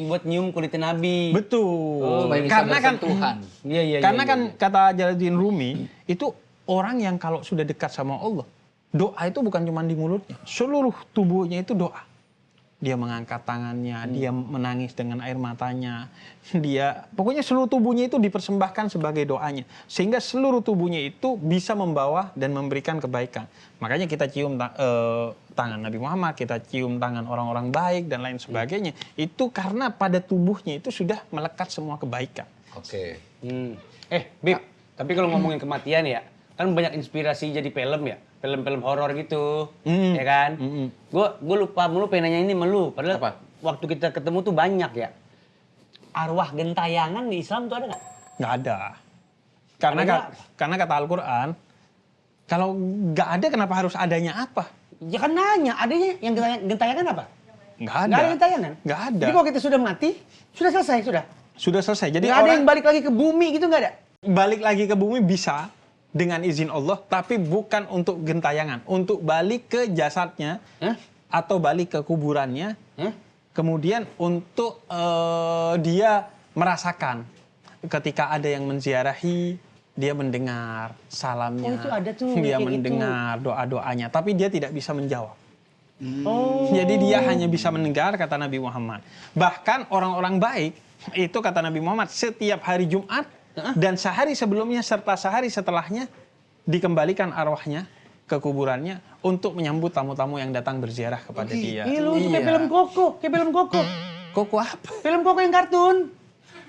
buat nyium kulit Nabi. Betul. Oh, Supaya bisa karena kan bersentuhan. Iya. karena kan kata Jalaluddin Rumi, itu orang yang kalau sudah dekat sama Allah, doa itu bukan cuma di mulutnya, seluruh tubuhnya itu doa. Dia mengangkat tangannya, dia menangis dengan air matanya, dia pokoknya seluruh tubuhnya itu dipersembahkan sebagai doanya, sehingga seluruh tubuhnya itu bisa membawa dan memberikan kebaikan. Makanya kita cium tangan Nabi Muhammad, kita cium tangan orang-orang baik dan lain sebagainya. Itu karena pada tubuhnya itu sudah melekat semua kebaikan. Oke. Bib, tapi kalau ngomongin kematian ya, kan banyak inspirasi jadi film ya, film-film horor gitu, ya kan? Gue lupa mulu pengen nanya ini melu, padahal Apa? waktu kita ketemu tuh banyak ya. Arwah gentayangan di Islam tuh ada nggak? Nggak ada. Karena kata Al-Quran, kalau nggak ada kenapa harus adanya apa? Ya kan nanya, adanya yang gentayangan apa? Nggak ada. Nggak ada gentayangan? Nggak ada. Jadi kalau kita sudah mati, sudah selesai, sudah? Sudah selesai. Jadi Nggak ada orang yang balik lagi ke bumi gitu, nggak ada? balik lagi ke bumi bisa dengan izin Allah, tapi bukan untuk gentayangan. Untuk balik ke jasadnya, Hah? atau balik ke kuburannya, Hah? kemudian untuk dia merasakan ketika ada yang menziarahi, dia mendengar salamnya, Oh, itu ada tuh, dia kayak mendengar doa-doanya, tapi dia tidak bisa menjawab. Oh. Jadi dia hanya bisa mendengar, kata Nabi Muhammad. Bahkan orang-orang baik, itu kata Nabi Muhammad, setiap hari Jumat dan sehari sebelumnya serta sehari setelahnya dikembalikan arwahnya ke kuburannya untuk menyambut tamu-tamu yang datang berziarah kepada dia. Ih, lu itu kayak film Koko, Koko apa? Film Koko yang kartun.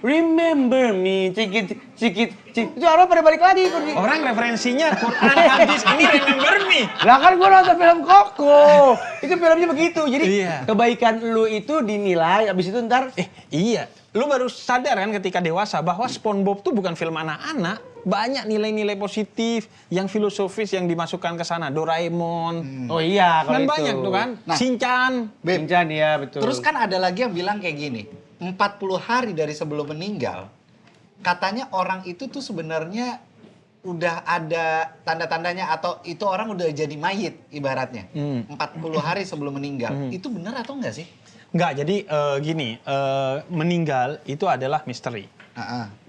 Remember me, cikit. Itu arwah pada balik lagi. Orang referensinya Quran, hadis, ini remember me. Lah kan gua nonton film Koko. Itu filmnya begitu. Jadi Iya. kebaikan lu itu dinilai, abis itu ntar Iya. Lu baru sadar kan ketika dewasa bahwa SpongeBob tuh bukan film anak-anak. Banyak nilai-nilai positif yang filosofis yang dimasukkan ke sana. Doraemon. oh iya kalau Kan itu. banyak tuh kan. Nah. Shinchan. Beb, Pincan ya betul. terus kan ada lagi yang bilang kayak gini, 40 hari dari sebelum meninggal, katanya orang itu tuh sebenarnya udah ada tanda-tandanya atau itu orang udah jadi mayit ibaratnya. 40 hari sebelum meninggal. Itu benar atau enggak sih? Enggak, jadi gini, meninggal itu adalah misteri.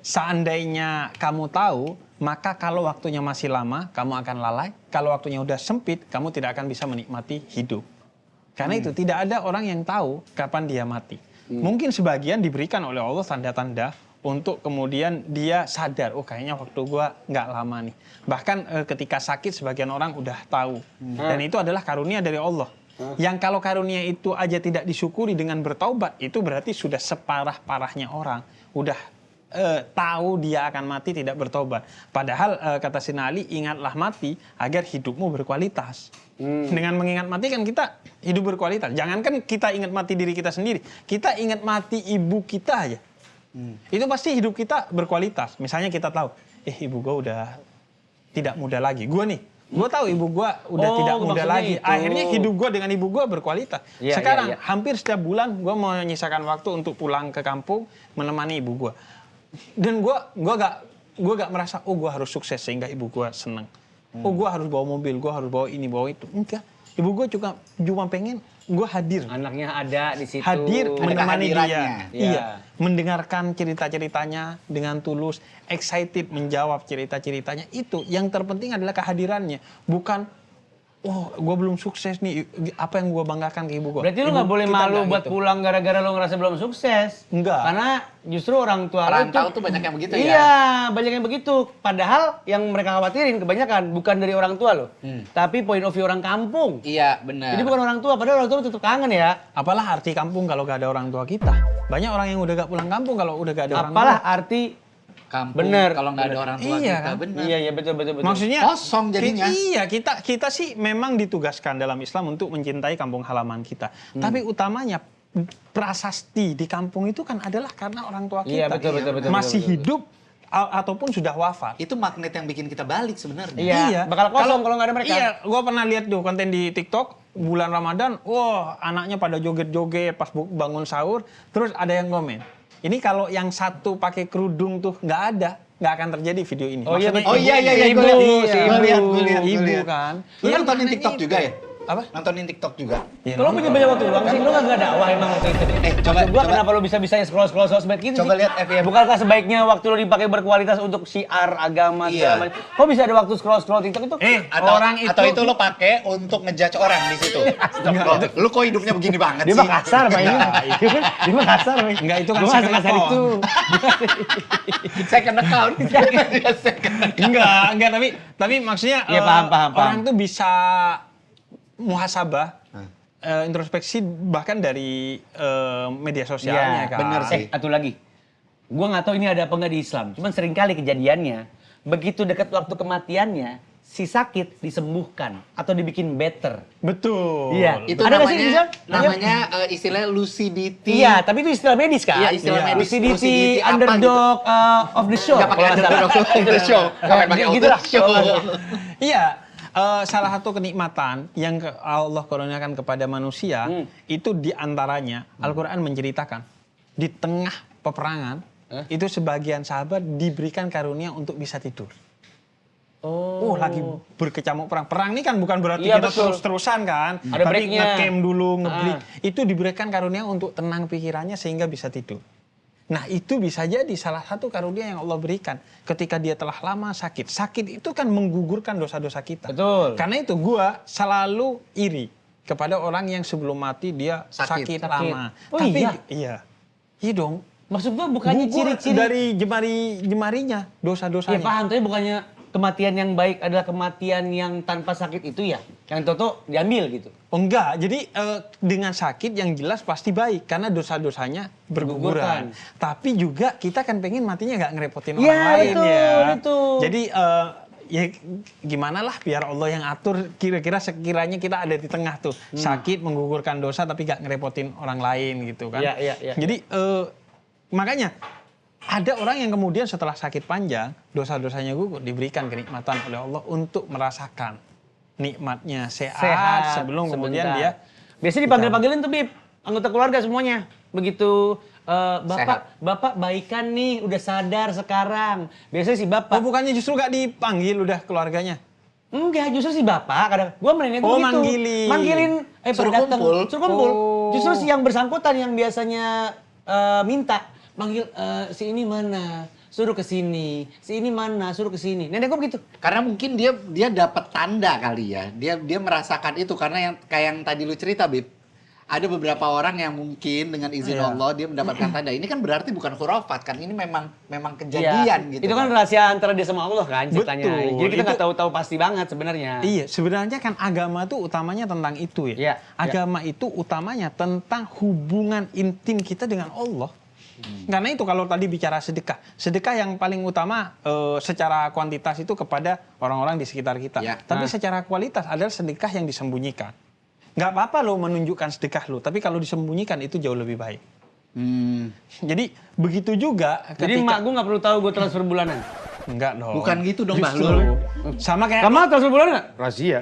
Seandainya kamu tahu, maka kalau waktunya masih lama, kamu akan lalai. Kalau waktunya udah sempit, kamu tidak akan bisa menikmati hidup. Karena itu, tidak ada orang yang tahu kapan dia mati. Mungkin sebagian diberikan oleh Allah tanda-tanda untuk kemudian dia sadar, oh kayaknya waktu gua nggak lama nih. Bahkan ketika sakit, sebagian orang udah tahu. Dan itu adalah karunia dari Allah. Yang kalau karunia itu aja tidak disyukuri dengan bertaubat, itu berarti sudah separah-parahnya orang. Udah tahu dia akan mati tidak bertobat. Padahal kata Sina Ali, ingatlah mati agar hidupmu berkualitas. Dengan mengingat mati kan kita hidup berkualitas. Jangankan kita ingat mati diri kita sendiri, kita ingat mati ibu kita aja. Itu pasti hidup kita berkualitas. Misalnya kita tahu, ibu gua udah tidak muda lagi. Gua nih, gua tahu ibu gua udah tidak muda maksudnya lagi. itu. Akhirnya hidup gua dengan ibu gua berkualitas. Iya, Sekarang iya, iya. hampir setiap bulan gua mau menyisakan waktu untuk pulang ke kampung menemani ibu gua. Dan gua gak merasa gua harus sukses sehingga ibu gua senang. Gua harus bawa mobil, gua harus bawa ini, bawa itu. Enggak. Ibu gua cuma pengen gua hadir. Anaknya ada di situ. Hadir menemani dia. kehadirannya. Iya. Iya. Mendengarkan cerita-ceritanya dengan tulus, excited menjawab cerita-ceritanya. Itu yang terpenting adalah kehadirannya, bukan gue belum sukses nih, apa yang gue banggakan ke ibu gue. Berarti lu nggak boleh malu buat pulang gara-gara lu ngerasa belum sukses. Enggak. Karena justru orang tua lu Perantau tuh banyak yang begitu ya? Iya, banyak yang begitu. Padahal yang mereka khawatirin kebanyakan bukan dari orang tua lo, tapi point of view orang kampung. Iya, benar. Jadi bukan orang tua, padahal orang tua tetap kangen ya. Apalah arti kampung kalau gak ada orang tua kita? Banyak orang yang udah gak pulang kampung kalau udah gak ada orang tua. Apalah arti kampung Bener, kalau nggak ada bener. orang tua Iya, kita, kan? benar. Iya, betul. Maksudnya Kosong jadinya. kita sih memang ditugaskan dalam Islam untuk mencintai kampung halaman kita. Tapi utamanya prasasti di kampung itu kan adalah karena orang tua Iya, kita betul, masih betul. hidup ataupun sudah wafat. Itu magnet yang bikin kita balik sebenarnya. Iya, bakal kosong kalau nggak ada mereka. Iya, gue pernah lihat tuh konten di TikTok bulan Ramadan. Wah, anaknya pada joget-joget pas bangun sahur. Terus ada yang komen, ini kalau yang satu pakai kerudung tuh nggak akan terjadi video ini. Oh iya, Maksudnya betul. Oh iya, Ibu, gue si lihat, ibu. gue lihat. ibu kan. Lu Iya, nontonin makanya TikTok itu. juga ya? Apa? Nontonin TikTok juga? Iya, Kalau punya banyak waktu luang sih, lu nggak dakwah emang waktu itu. coba- Maksud gua coba. kenapa lu bisa-bisanya scroll sosmed gitu Coba sih? lihat FYP. Bukankah sebaiknya waktu lu dipakai berkualitas untuk syiar agama Iya. segala macam? Kok bisa ada waktu scroll TikTok itu? Atau itu lo pakai untuk ngejudge orang di situ. Lu kok hidupnya begini banget Dia sih? mah kasar mainnya. Dia mah kasar main. Enggak, itu kan Gua second kasar account. itu. Second account. Dia second account. Enggak, tapi maksudnya Iya, paham. orang tuh bisa muhasabah, introspeksi bahkan dari media sosialnya kan. bener sih. Satu lagi. Gua nggak tahu ini ada apa nggak di Islam. Cuman seringkali kejadiannya, begitu dekat waktu kematiannya, si sakit disembuhkan atau dibikin better. Betul. Iya. Itu Ada nggak sih, Rizal? namanya istilahnya lucidity. Iya, tapi itu istilah medis kan? Iya, istilah medis. Lucidity, Lucidity apa underdog of the show. Nggak pakai kalau nggak salah. underdog of the show. Nggak pakai Gitu lah. of the show. Iya, salah satu kenikmatan yang Allah kurniakan kepada manusia itu diantaranya Al-Quran menceritakan di tengah peperangan itu sebagian sahabat diberikan karunia untuk bisa tidur. Oh, lagi berkecamuk perang. Perang ini kan bukan berarti Iya, kita betul. terus-terusan kan. Ada Tapi breaknya. nge-camp dulu, nge-break. Itu diberikan karunia untuk tenang pikirannya sehingga bisa tidur. Nah, itu bisa jadi salah satu karunia yang Allah berikan. Ketika dia telah lama sakit. Sakit itu kan menggugurkan dosa-dosa kita. Betul. Karena itu gua selalu iri kepada orang yang sebelum mati dia Sakit. sakit lama. Oh, Tapi iya? Iya dong. Maksud gua bukannya Gugur ciri-ciri dari jemarinya Iya dosa-dosanya. paham, tapi bukannya kematian yang baik adalah kematian yang tanpa sakit itu ya? Yang Toto diambil gitu? Oh enggak, jadi dengan sakit yang jelas pasti baik karena dosa-dosanya berguguran. Tapi juga kita kan pengen matinya nggak ngerepotin orang lain betul, ya. betul. Jadi ya gimana lah biar Allah yang atur kira-kira sekiranya kita ada di tengah tuh. Sakit menggugurkan dosa tapi nggak ngerepotin orang lain gitu kan. Iya. Jadi makanya ada orang yang kemudian setelah sakit panjang, dosa-dosanya gugur, diberikan kenikmatan oleh Allah untuk merasakan nikmatnya sehat sebelum kemudian dia Biasanya dipanggil-panggilin tuh Bib, anggota keluarga semuanya. Begitu bapak baikan nih, udah sadar sekarang. Biasanya si bapak. Oh bukannya justru gak dipanggil udah keluarganya? Enggak, justru si bapak kadang gue mainnya tuh Oh, gitu. Manggilin, Suruh pada datang, kumpul. suruh kumpul. Oh. Justru si yang bersangkutan yang biasanya minta manggil si ini mana, suruh ke sini. Si ini mana, suruh ke sini. Nenek gue begitu. Karena mungkin dia dapat tanda kali ya. Dia merasakan itu karena yang kayak yang tadi lu cerita, Bib. Ada beberapa orang yang mungkin dengan izin Iya. Allah dia mendapatkan tanda. Ini kan berarti bukan khurafat kan. Ini memang kejadian gitu. Itu kan rahasia antara dia sama Allah kan ceritanya. Betul. Jadi kita nggak Itu- tahu pasti banget sebenarnya. Iya, sebenarnya kan agama tuh utamanya tentang itu ya. Iya, Agama itu utamanya tentang hubungan intim kita dengan Allah. Karena itu kalau tadi bicara sedekah yang paling utama secara kuantitas itu kepada orang-orang di sekitar kita. Ya. Tapi secara kualitas adalah sedekah yang disembunyikan. Nggak apa-apa lo menunjukkan sedekah lo, tapi kalau disembunyikan itu jauh lebih baik. Jadi begitu juga Jadi emak gue nggak perlu tahu gue transfer bulanan. enggak dong. Bukan gitu dong, Justru. Bahlul. Sama kayak Kamu transfer bulanan nggak? Rahasia.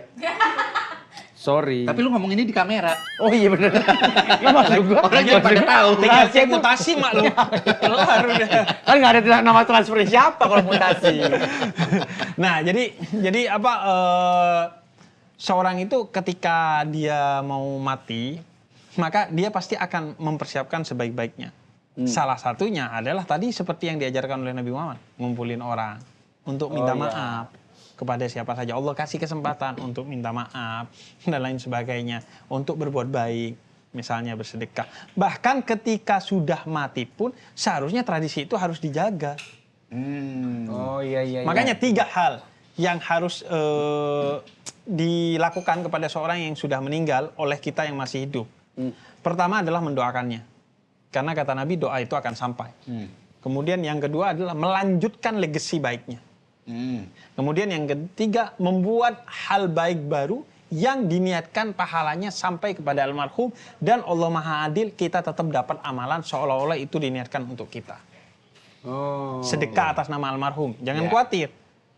Sorry. Tapi lu ngomong ini di kamera. Oh iya bener. Nggak maksud gue. Orang jadi pada tahu. tinggal cek mutasi mak lo. Kelar udah. Kan nggak ada nama transfer siapa kalau mutasi. Nah, jadi apa seorang itu ketika dia mau mati, maka dia pasti akan mempersiapkan sebaik-baiknya. Salah satunya adalah tadi seperti yang diajarkan oleh Nabi Muhammad, ngumpulin orang untuk minta maaf kepada siapa saja. Allah kasih kesempatan untuk minta maaf dan lain sebagainya, untuk berbuat baik, misalnya bersedekah. Bahkan ketika sudah mati pun seharusnya tradisi itu harus dijaga. Oh iya. Makanya 3 hal yang harus dilakukan kepada seorang yang sudah meninggal oleh kita yang masih hidup. Pertama adalah mendoakannya. Karena kata Nabi doa itu akan sampai. Kemudian yang kedua adalah melanjutkan legasi baiknya. Kemudian yang ketiga membuat hal baik baru yang diniatkan pahalanya sampai kepada almarhum dan Allah Maha Adil kita tetap dapat amalan seolah-olah itu diniatkan untuk kita. Sedekah atas nama almarhum. Jangan khawatir.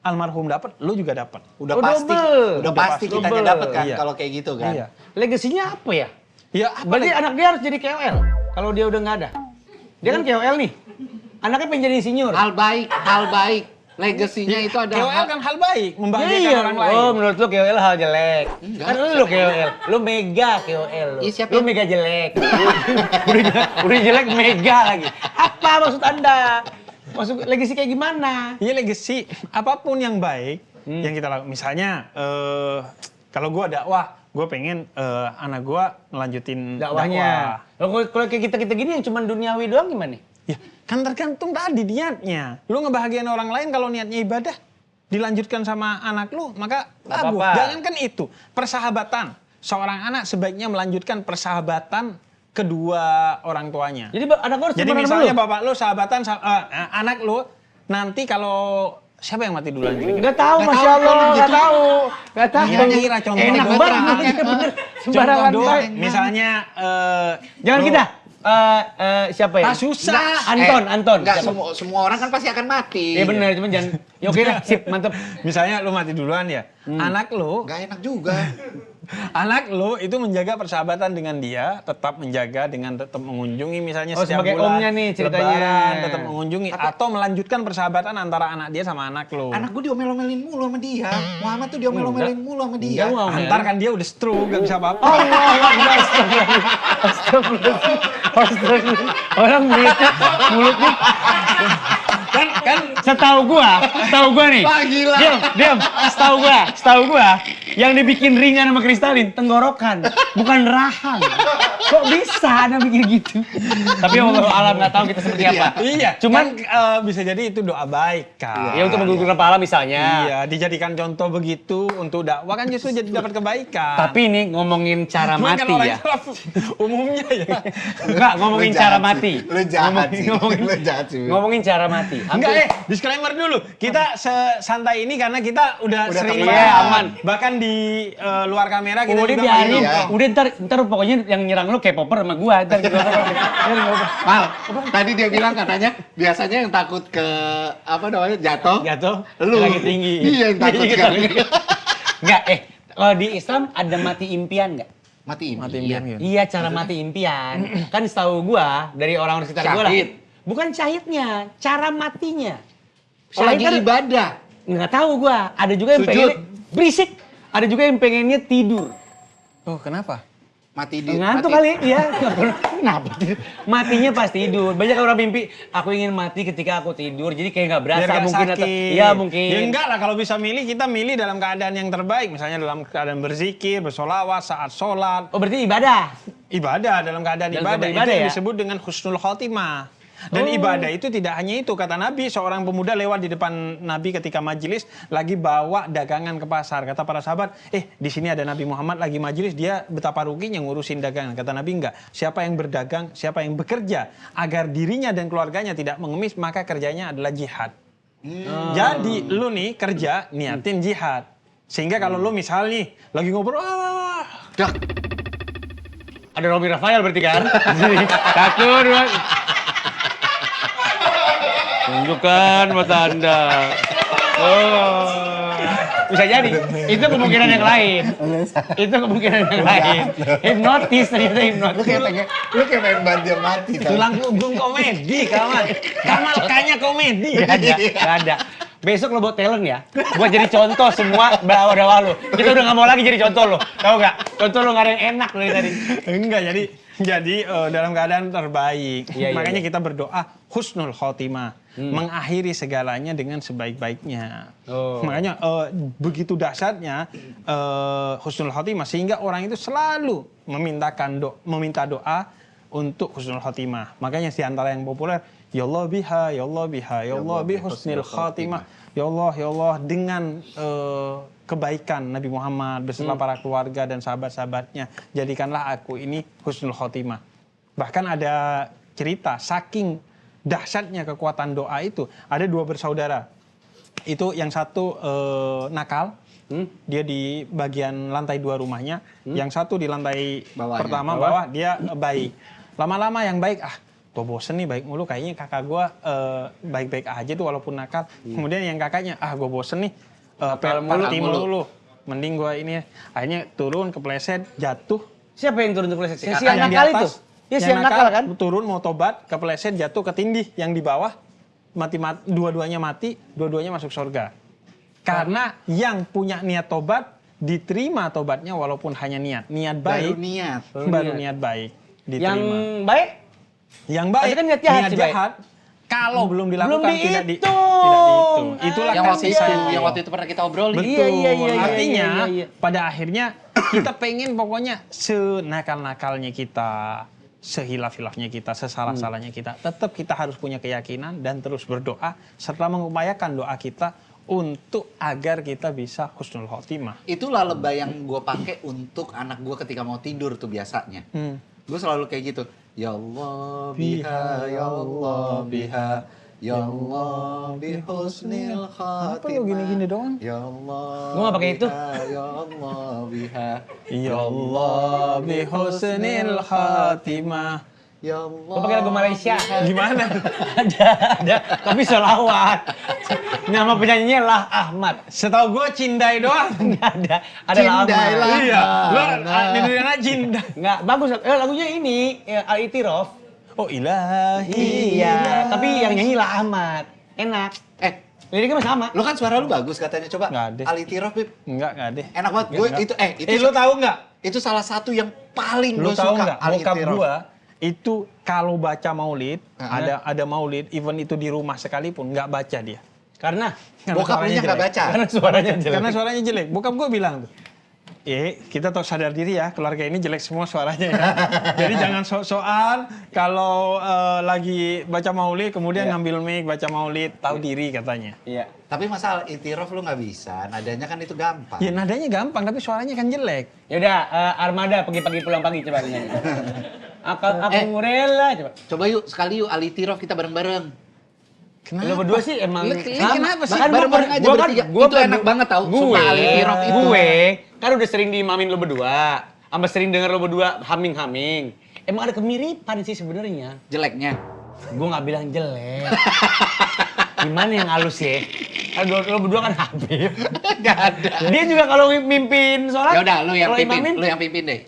Almarhum dapat, lu juga dapat. Udah Oh, pasti. double. Udah pasti Double. kitanya dapat kan Iya. kalau kayak gitu kan. Iya. Legasinya apa ya? Ya, apa Berarti anak dia harus jadi KOL kalau dia udah nggak ada. Dia kan KOL nih. Anaknya pengen jadi insinyur. Hal baik. Legasinya itu ada KOL kan hal baik, membahagiakan Iya, orang lain. oh menurut lu KOL hal jelek. Enggak. Kan lu KOL, lu mega KOL lu. Iya, siapa Lu yang- mega jelek. udah jelek mega lagi. Apa maksud Anda? Maksud legasi kayak gimana? Iya legacy, apapun yang baik yang kita lakukan. Misalnya, kalau gue dakwah, gue pengen anak gue melanjutin Dakwahnya. Kalau kayak kita gini yang cuma duniawi doang gimana? Ya, kan tergantung tadi niatnya. Lu ngebahagiain orang lain kalau niatnya ibadah, dilanjutkan sama anak lu, maka Nggak bagus. apa-apa. Jangankan itu, persahabatan. Seorang anak sebaiknya melanjutkan persahabatan kedua orang tuanya. Jadi anak gua harus Jadi temenan sama misalnya lu? bapak lu sahabatan anak lu nanti kalau siapa yang mati duluan? Nggak tahu, Masya Allah, nggak tahu. Nggak tahu. Kira-kira contoh Enak doang. banget, iya bener. Sembarangan Contoh doang. baik. Misalnya Jangan lu- kita. Siapa ya? Ah, susah. Anton. Enggak, Siapa? semua orang kan pasti akan mati. Iya bener, cuman jangan. Ya oke dah, sip, mantep. Misalnya lu mati duluan ya. Anak lu Enggak enak juga. Anak lu itu menjaga persahabatan dengan dia, tetap menjaga dengan tetap mengunjungi misalnya Oh, setiap sebagai bulan. omnya nih ceritanya. Lebaran, tetap mengunjungi atau melanjutkan persahabatan antara anak dia sama anak lu. Anak gue diomel-omelin mulu sama dia. Muhammad tuh diomel-omelin mulu sama dia. Enggak, mau omelin. Antar kan dia udah stroke, gak bisa apa-apa. Astagfirullah. Orang mulutnya kan setahu gua nih. Wah, gila. Diam. Setahu gua yang dibikin ringan sama kristalin tenggorokan, bukan rahang. Kok bisa ada bikin gitu? Tapi Allah alam nggak tahu kita seperti apa. Iya, Cuman kan, bisa jadi itu doa baik kan. ya untuk menggugurkan pahala misalnya. Iya, dijadikan contoh begitu untuk dakwah kan justru jadi dapat kebaikan. Tapi ini ngomongin cara Cuman kan mati orang ya. Arab umumnya ya. Enggak, ngomongin Lu cara jahat mati. sih. Lu jahat sih. Lu jahat sih. Ngomongin cara mati. Enggak disclaimer dulu. Kita santai ini karena kita udah sering temenan. banget. Iya, aman. Bahkan di luar kamera kita Udah juga biarin, iya. udah ntar pokoknya yang nyerang lu K-popper sama gua, ntar gitu. Mal, tadi dia bilang katanya biasanya yang takut ke apa namanya jatuh. Lu. lagi tinggi. Iya yang takut kan. Enggak, kalau di Islam ada mati impian nggak? Mati Mati impian. impian. Iya, cara mati impian. Kan setahu gua dari orang-orang sekitar gua lah. Syahid. Bukan syahidnya, cara matinya. Oh, lagi kan ibadah. nggak tahu gua. Ada juga yang Sujud. pengen berisik. Ada juga yang pengennya tidur. Oh, kenapa? Mati di Ngantuk kali, iya. Kenapa tidur? Matinya pas tidur. Banyak orang mimpi, aku ingin mati ketika aku tidur. Jadi kayak nggak berasa Biar gak mungkin. sakit. Iya mungkin. Ya enggak lah, kalau bisa milih, kita milih dalam keadaan yang terbaik. Misalnya dalam keadaan berzikir, bersolawat, saat sholat. Oh berarti ibadah. Ibadah, dalam keadaan Dalam ibadah. keadaan Itu ibadah yang ya? disebut dengan husnul khotimah. Dan ibadah itu tidak hanya itu. Kata Nabi, seorang pemuda lewat di depan Nabi ketika majelis, lagi bawa dagangan ke pasar. Kata para sahabat, di sini ada Nabi Muhammad lagi majelis, dia betapa ruginya ngurusin dagangan. Kata Nabi, enggak. Siapa yang berdagang, siapa yang bekerja, agar dirinya dan keluarganya tidak mengemis, maka kerjanya adalah jihad. Jadi lu nih kerja, niatin jihad. Sehingga kalau lu misal nih, lagi ngobrol, Dak. Ada Romi Rafael berarti kan? Satu, dua. Tunjukkan mata Anda. Oh. Bisa jadi. Itu kemungkinan yang lain. Itu kemungkinan yang lain. Hipnotis ternyata hipnotis. Lu kayak main bandir mati kan. tulang punggung komedi, Kamal. Kamal kayaknya komedi. Gak ada. Besok lo buat talent ya, buat jadi contoh semua dakwah lo. Kita udah nggak mau lagi jadi contoh lo, tahu nggak? Contoh lo nggak ada yang enak dari tadi. Enggak, jadi dalam keadaan terbaik. Iya, Makanya iya. kita berdoa husnul khotimah, mengakhiri segalanya dengan sebaik-baiknya. Oh. Makanya begitu dahsyatnya husnul khotimah sehingga orang itu selalu meminta doa untuk husnul khotimah. Makanya di antara yang populer, ya Allah biha, ya Allah biha, ya Allah bi husnil khotimah. Ya Allah dengan kebaikan Nabi Muhammad beserta para keluarga dan sahabat-sahabatnya, jadikanlah aku ini husnul khotimah. Bahkan ada cerita saking dahsyatnya kekuatan doa itu, ada dua bersaudara. Itu yang satu nakal, dia di bagian lantai 2 rumahnya, yang satu di lantai Bawahnya. pertama bawah dia baik. Lama-lama yang baik, gue bosen nih baik mulu, kayaknya kakak gue baik-baik aja tuh walaupun nakal. Kemudian yang kakaknya, gue bosen nih party mulu. Mending gue ini, akhirnya turun, kepleset, jatuh. Siapa yang turun ke si Yang yang di nakal atas, itu? Ya si yang yang nakal kan? turun mau tobat, kepleset, jatuh, ketindih. Yang di bawah, dua-duanya mati, dua-duanya masuk surga. Karena yang punya niat tobat, diterima tobatnya walaupun hanya niat baik. Baru niat baik. Diterima. Yang baik? Yang baik, Tapi kan niat jahat sih, kalau belum dilakukan Belum tidak dihitung. dihitung. Itulah Yang waktu kasih itu, sayang. yang waktu itu pernah kita obrolin. Betul. Iya. Artinya pada akhirnya kita pengen pokoknya senakal-nakalnya kita, sehilaf-hilafnya kita, sesalah-salahnya kita, tetap kita harus punya keyakinan dan terus berdoa serta mengupayakan doa kita untuk agar kita bisa husnul khotimah. Itulah lebay yang gue pakai untuk anak gue ketika mau tidur tuh biasanya. Gue selalu kayak gitu. Ya Allah biha, ya Allah biha, ya Allah bi husnil khatimah. Apa lu gini-gini doang? Ya Allah. Gua nggak pakai itu. biha, Ya Allah biha. Ya Allah bi husnil khatimah. Ya Allah. Gue pakai lagu Malaysia. Gimana? ada. Tapi solawat. Nama penyanyinya Lah Ahmad. Setahu gue Cindai doang. Nggak ada. Ada Lah Cindai Ahmad. Lah. Iya. Lo Nah. Nidriana Cindai. Nggak, bagus. Lagunya ini, Al-Itiraf. Oh ilahi. Iya. Tapi yang nyanyi Lah Ahmad. Enak. Liriknya mah sama. Lu kan suara lu bagus katanya, coba. Nggak ada. Alitiraf, Bib. Enggak deh. Enak banget. Gue itu Lo tahu nggak? itu salah satu yang paling Lo gue tahu suka. nggak? Bokap Alitiraf. gua itu kalau baca maulid, ada maulid, even itu di rumah sekalipun nggak baca dia. Karena Bokap lu suaranya nggak jelek. baca. karena suaranya jelek. Karena suaranya jelek. Bokap gue bilang tuh, kita tahu sadar diri ya, keluarga ini jelek semua suaranya ya. Jadi jangan sok-sokan kalau lagi baca maulid, kemudian ngambil mic, baca maulid, tahu diri katanya. Iya. Tapi masalah itiraf lu nggak bisa, nadanya kan itu gampang. Ya nadanya gampang, tapi suaranya kan jelek. Yaudah, Armada pagi-pagi pulang pagi coba nyanyi. Aku rela coba. Coba yuk, sekali yuk alitiraf kita bareng-bareng. Lo berdua sih emang kenapa sih? Bahkan Bareng-bareng aja bertiga. Itu enak banget tau, sumpah Alitiraf itu. Gue kan udah sering diimamin lo berdua, sama sering denger lo berdua humming-humming. Emang ada kemiripan sih sebenarnya. Jeleknya. Gue nggak bilang jelek. Gimana yang halus ya? Kan lo berdua kan Habib. Gak ada. Dia juga kalau mimpin sholat. Ya udah, lu yang kalau pimpin, imamin, lu yang pimpin deh.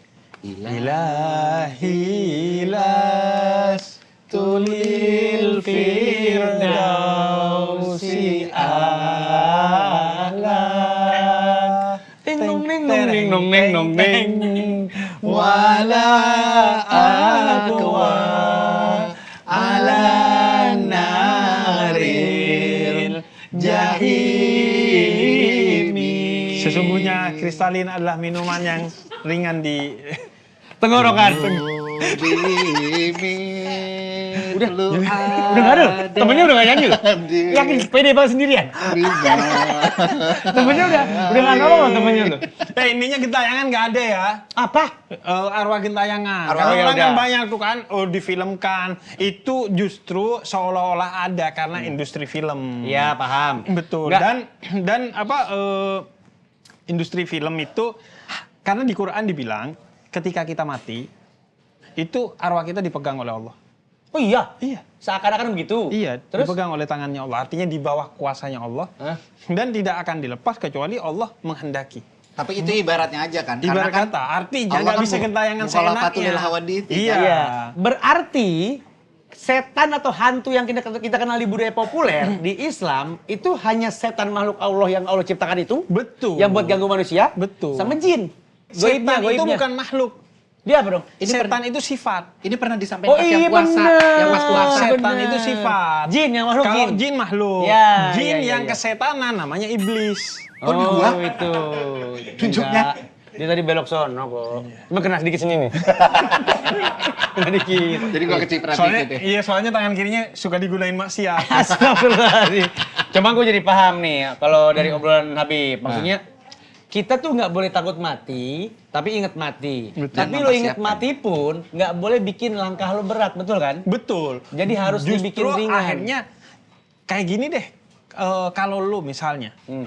Ilahi las tulil firdausi a'la. Ting nong ning nong ning nong ning nong ning. Wala aqwa ala naril jahimi. Sesungguhnya kristalin adalah minuman yang ringan di Tenggorokan. Udah, Udah nggak ada. Temennya udah nggak nyanyi loh. Yakin pede banget sendirian. Temennya udah nggak nolong loh temennya loh. Intinya gentayangan nggak ada ya. Apa? Arwah gentayangan. Arwah, Karena ya orang kan udah. banyak tuh kan, difilmkan. Itu justru seolah-olah ada karena industri film. Iya paham. Betul. Nggak- Dan industri film itu karena di Quran dibilang ketika kita mati itu arwah kita dipegang oleh Allah. Oh iya. Iya. Seakan-akan begitu. Iya, Terus? dipegang oleh tangannya Allah. Artinya di bawah kuasanya Allah. Hah? Dan tidak akan dilepas kecuali Allah menghendaki. Tapi itu ibaratnya aja kan. Ibarat Karena kan kata, artinya Allah nggak kan bisa gentayangan mukhalafatul seenaknya. lil hawadith. Iya. Iya. Berarti setan atau hantu yang kita kenal di budaya populer di Islam itu hanya setan makhluk Allah yang Allah ciptakan itu. Betul. Yang buat ganggu manusia. Betul. Sama jin. Setan itu goibnya. bukan makhluk. Dia apa dong? Setan itu sifat. Ini pernah disampaikan Oh pas iya yang puasa, bener. yang pas puasa. Setan bener. itu sifat. Jin yang makhluk Kalau jin. jin makhluk. Ya, Jin ya, ya, yang ya. kesetanan namanya iblis. Oh, dua? itu. Tunjuknya. Enggak. Dia tadi belok sono kok. Cuma kena sedikit sini nih. Kena dikit. Jadi gua kecipratan Soalnya, gitu. iya soalnya tangan kirinya suka digunain maksiat. Astagfirullahaladzim. Cuma gue jadi paham nih, kalau dari obrolan Habib. Maksudnya, kita tuh nggak boleh takut mati, tapi ingat mati. Betul. Tapi Dan lo ingat mempersiapkan. mati pun, nggak boleh bikin langkah lo berat, betul kan? Betul. Jadi harus dibikin Justru ringan. akhirnya kayak gini deh. Kalau lu misalnya Hmm.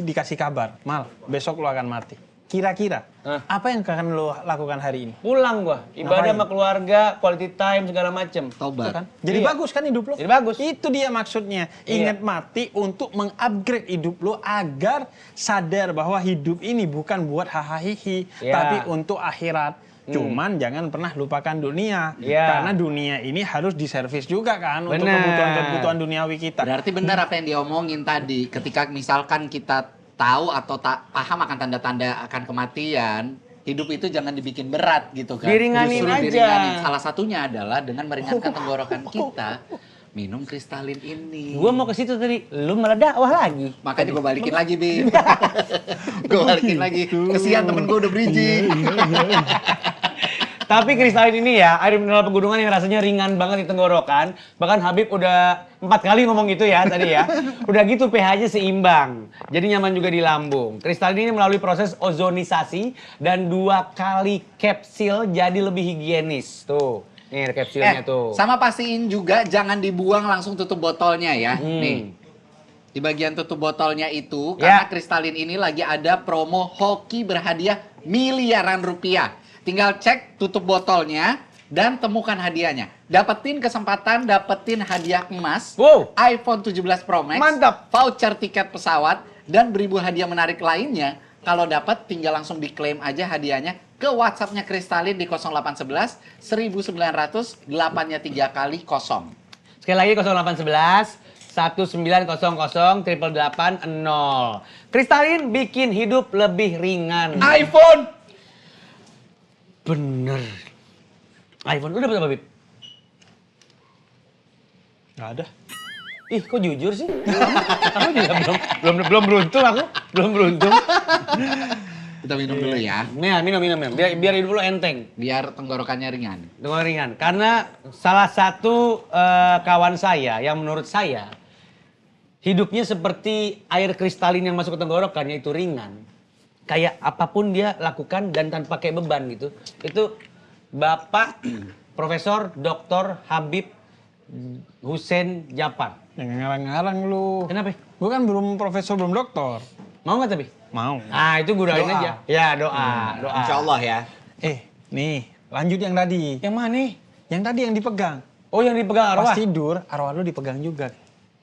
dikasih kabar, Mal, besok lu akan mati. Kira-kira Hah? apa yang akan lu lakukan hari ini? Pulang gua, ibadah Ngapain? sama keluarga, quality time segala macem. Tobat. Kan? Jadi Iya. bagus kan hidup lu? Jadi bagus. Itu dia maksudnya. Iya. Ingat mati untuk mengupgrade hidup lu agar sadar bahwa hidup ini bukan buat hahaha, Iya. tapi untuk akhirat. Cuman jangan pernah lupakan dunia. Iya. Karena dunia ini harus diservis juga kan untuk Benar. kebutuhan-kebutuhan duniawi kita. Berarti benar apa yang dia omongin tadi. Ketika misalkan kita tahu atau tak paham akan tanda-tanda akan kematian, hidup itu jangan dibikin berat gitu kan. Diringanin Justru aja. diringanin. Salah satunya adalah dengan meringankan tenggorokan kita, minum kristalin ini. Gua mau ke situ tadi, lu malah dakwah lagi. Makanya gue balikin lagi, Bim. Gue balikin lagi. Kesian temen gue udah bridging. Tapi kristalin ini ya, air mineral pegunungan yang rasanya ringan banget di tenggorokan. Bahkan Habib udah 4 kali ngomong gitu ya tadi ya. Udah gitu pH-nya seimbang. Jadi nyaman juga di lambung. Kristalin ini melalui proses ozonisasi dan 2 kali kapsil jadi lebih higienis. Tuh, nih ada kapsilnya tuh. Sama pastiin juga jangan dibuang langsung tutup botolnya ya. Nih. Di bagian tutup botolnya itu, karena Ya. kristalin ini lagi ada promo hoki berhadiah miliaran rupiah. Tinggal cek tutup botolnya, dan temukan hadiahnya. Dapetin kesempatan, dapetin hadiah emas, Wow. iPhone 17 Pro Max, Mantap. voucher tiket pesawat, dan beribu hadiah menarik lainnya. Kalau dapat, tinggal langsung diklaim aja hadiahnya ke WhatsApp-nya Kristalin di 0811 1900 8-nya 3 kali 0. Sekali lagi 0811 1900 888 0. Kristalin bikin hidup lebih ringan. iPhone! Bener. iPhone lu dapet apa, Bib? Nggak ada. Ih, kok jujur sih? Aku juga belum beruntung aku. Belum beruntung. Kita minum dulu ya, Nih, minum. Biar hidup lu enteng. biar tenggorokannya ringan. Dengan ringan. Karena salah satu kawan saya yang menurut saya hidupnya seperti air kristalin yang masuk ke tenggorokan, yaitu ringan. Kayak apapun dia lakukan dan tanpa pakai beban gitu. Itu Bapak Profesor Dr. Habib Hussein Japan. Yang ngarang-ngarang lu. Kenapa? Gue kan belum profesor, belum doktor. Mau nggak tapi? Mau. Ah, itu gue doain Doa. aja. Ya, doa. Insya Allah ya. Nih, lanjut yang tadi. Yang mana nih? Yang tadi yang dipegang. Oh, yang dipegang arwah? Pas tidur, arwah lu dipegang juga.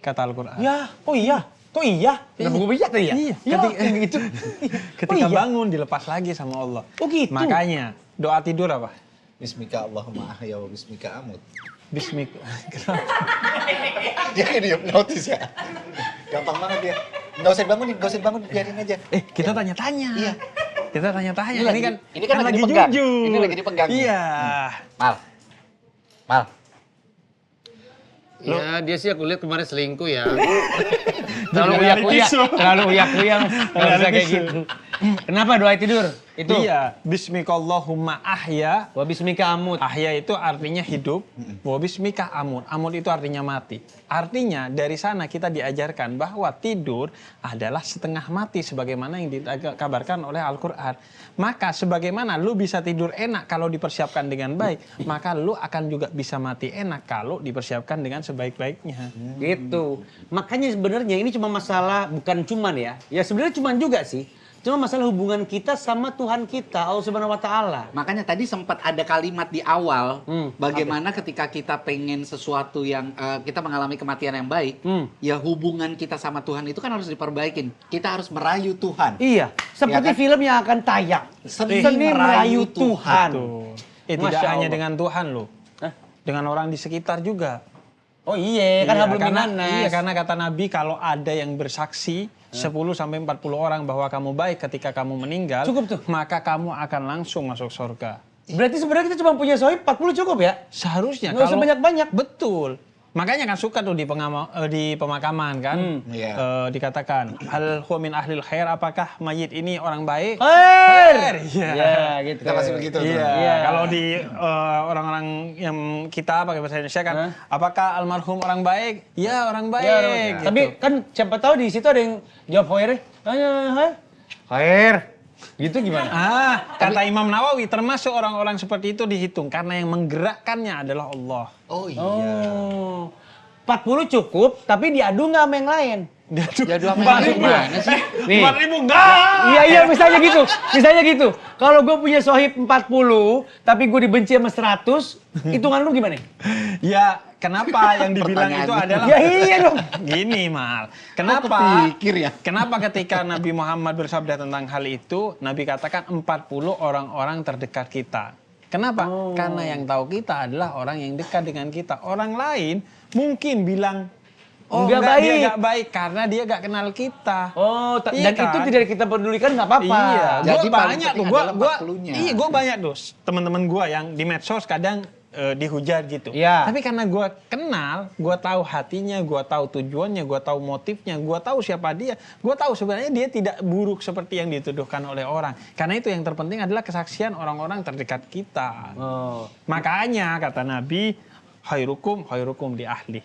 Kata Al-Quran. Ya, oh iya. Kok iya? Kenapa gue bijak tadi ya? Iya, Ya, ketika, gitu. ketika Oh iya? bangun dilepas lagi sama Allah. Oh gitu? Makanya doa tidur apa? Bismika Allahumma ahya wa bismika amut. Bismik. Dia kayak dihipnotis ya. Gampang banget dia. Nggak usah bangun, biarin aja. Kita tanya-tanya. Iya. Kita tanya-tanya. Ini kan lagi dipegang. jujur. Ini lagi dipegang. Iya. Mal. Ya, dia sih aku lihat kemarin selingkuh ya. Terlalu uyak-uyak. tisu. Terlalu uyak-uyak. Nggak bisa kayak gitu. Kenapa doa tidur? Itu. Iya. Bismikallahumma ahya. Wa bismika amut. Ahya itu artinya hidup. Wa bismika amut. Amut itu artinya mati. Artinya dari sana kita diajarkan bahwa tidur adalah setengah mati sebagaimana yang dikabarkan oleh Al-Quran. Maka sebagaimana lu bisa tidur enak kalau dipersiapkan dengan baik, maka lu akan juga bisa mati enak kalau dipersiapkan dengan sebaik-baiknya. Gitu. Makanya sebenarnya ini cuma masalah, bukan cuman ya. Ya sebenarnya cuman juga sih. Cuma masalah hubungan kita sama Tuhan kita, Allah Subhanahu wa Ta'ala. Makanya tadi sempat ada kalimat di awal, bagaimana ketika kita pengen sesuatu yang kita mengalami kematian yang baik, ya hubungan kita sama Tuhan itu kan harus diperbaikin. Kita harus merayu Tuhan. Iya, seperti Ya kan? film yang akan tayang. Seni merayu Tuhan. Tuh. Masya Tidak hanya Allah. dengan Tuhan loh. Hah? Dengan orang di sekitar juga. Oh iya, kan hablum karena, minanas. iya, karena kata Nabi kalau ada yang bersaksi 10 sampai 40 orang bahwa kamu baik ketika kamu meninggal, Cukup tuh. maka kamu akan langsung masuk surga. Berarti sebenarnya kita cuma punya sohib 40 cukup ya? Seharusnya Nggak usah banyak-banyak. Betul. Makanya kan suka tuh di pemakaman kan, Iya. dikatakan hal huwa min ahlil khair, apakah mayit ini orang baik? Khair. Iya. Ya, gitu. Kita masih begitu tuh. Iya. Iya. Kalau di orang-orang yang kita pakai bahasa Indonesia kan, apakah almarhum orang baik? Ya orang baik. Ya, gitu. Tapi kan siapa tahu di situ ada yang jawab khair. Khair. Gitu gimana? Kata Imam Nawawi termasuk orang-orang seperti itu dihitung karena yang menggerakkannya adalah Allah. Oh iya. Oh. 40 cukup, tapi diadu nggak sama yang lain. Diadu sama Maksud yang gua. mana sih? Nih. 4.000 enggak. Iya, misalnya gitu. Misalnya gitu. Kalau gue punya sohib 40, tapi gue dibenci sama 100, hitungan lu gimana? Ya, kenapa yang dibilang itu Pertanyaannya. adalah Ya iya dong. gini, Mal. Kok Kenapa? kepikir ya? Kenapa ketika Nabi Muhammad bersabda tentang hal itu, Nabi katakan 40 orang-orang terdekat kita. Kenapa? Karena yang tahu kita adalah orang yang dekat dengan kita. Orang lain mungkin bilang, oh Nggak enggak, dia baik. nggak baik karena dia nggak kenal kita. Oh, Iya dan kan? itu tidak kita pedulikan nggak apa-apa. Iya, Jadi gua paling banyak tuh, penting adalah 40-nya. iya, gue banyak tuh teman-teman gue yang di medsos kadang dihujat gitu. Iya. Tapi karena gue kenal, gue tahu hatinya, gue tahu tujuannya, gue tahu motifnya, gue tahu siapa dia, gue tahu sebenarnya dia tidak buruk seperti yang dituduhkan oleh orang. Karena itu yang terpenting adalah kesaksian orang-orang terdekat kita. Oh. Makanya kata Nabi, khairukum li ahli.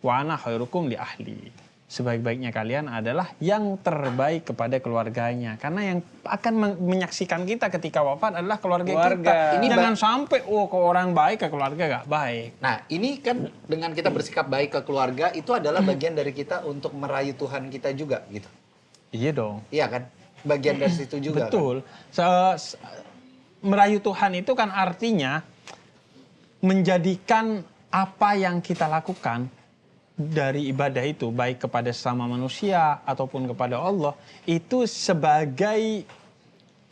Wa ana khairukum li ahli. Sebaik-baiknya kalian adalah yang terbaik kepada keluarganya. Karena yang akan menyaksikan kita ketika wafat adalah keluarga kita. Ini Jangan sampai, ke orang baik, ke keluarga gak baik. Nah, ini kan dengan kita bersikap baik ke keluarga, itu adalah bagian dari kita untuk merayu Tuhan kita juga gitu. Iya dong. Iya kan? Bagian dari situ juga. Betul. Merayu Tuhan itu kan artinya menjadikan apa yang kita lakukan dari ibadah itu, baik kepada sesama manusia ataupun kepada Allah, itu sebagai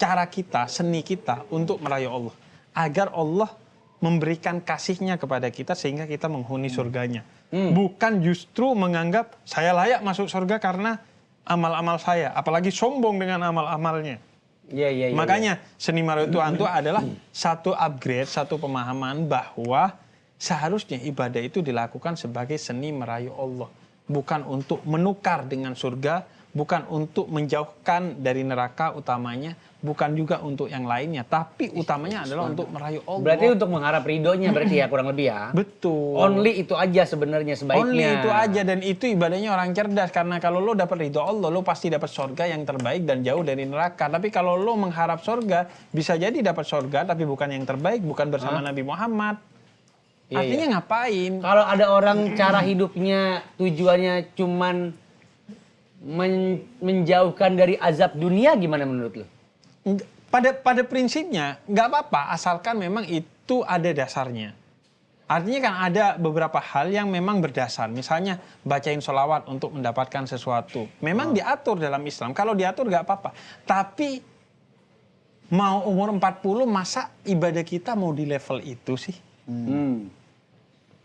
cara kita, seni kita untuk merayu Allah. Agar Allah memberikan kasihnya kepada kita sehingga kita menghuni surganya. Bukan justru menganggap saya layak masuk surga karena amal-amal saya. Apalagi sombong dengan amal-amalnya. Iya. Makanya seni merayu Tuhan itu adalah satu upgrade, satu pemahaman bahwa seharusnya ibadah itu dilakukan sebagai seni merayu Allah. Bukan untuk menukar dengan surga, bukan untuk menjauhkan dari neraka utamanya, bukan juga untuk yang lainnya. Tapi utamanya adalah untuk merayu Allah. Berarti untuk mengharap ridhonya berarti ya kurang lebih ya? Betul. Only itu aja sebenarnya sebaiknya. Only itu aja, dan itu ibadahnya orang cerdas. Karena kalau lo dapat ridho Allah, lo pasti dapat surga yang terbaik dan jauh dari neraka. Tapi kalau lo mengharap surga, bisa jadi dapat surga tapi bukan yang terbaik, bukan bersama Nabi Muhammad. Iya, Artinya ngapain? Kalau ada orang cara hidupnya tujuannya cuman menjauhkan dari azab dunia, gimana menurut lo? Pada prinsipnya nggak apa-apa asalkan memang itu ada dasarnya. Artinya kan ada beberapa hal yang memang berdasar. Misalnya bacain sholawat untuk mendapatkan sesuatu. Memang diatur dalam Islam. Kalau diatur nggak apa-apa. Tapi mau umur 40 masa ibadah kita mau di level itu sih?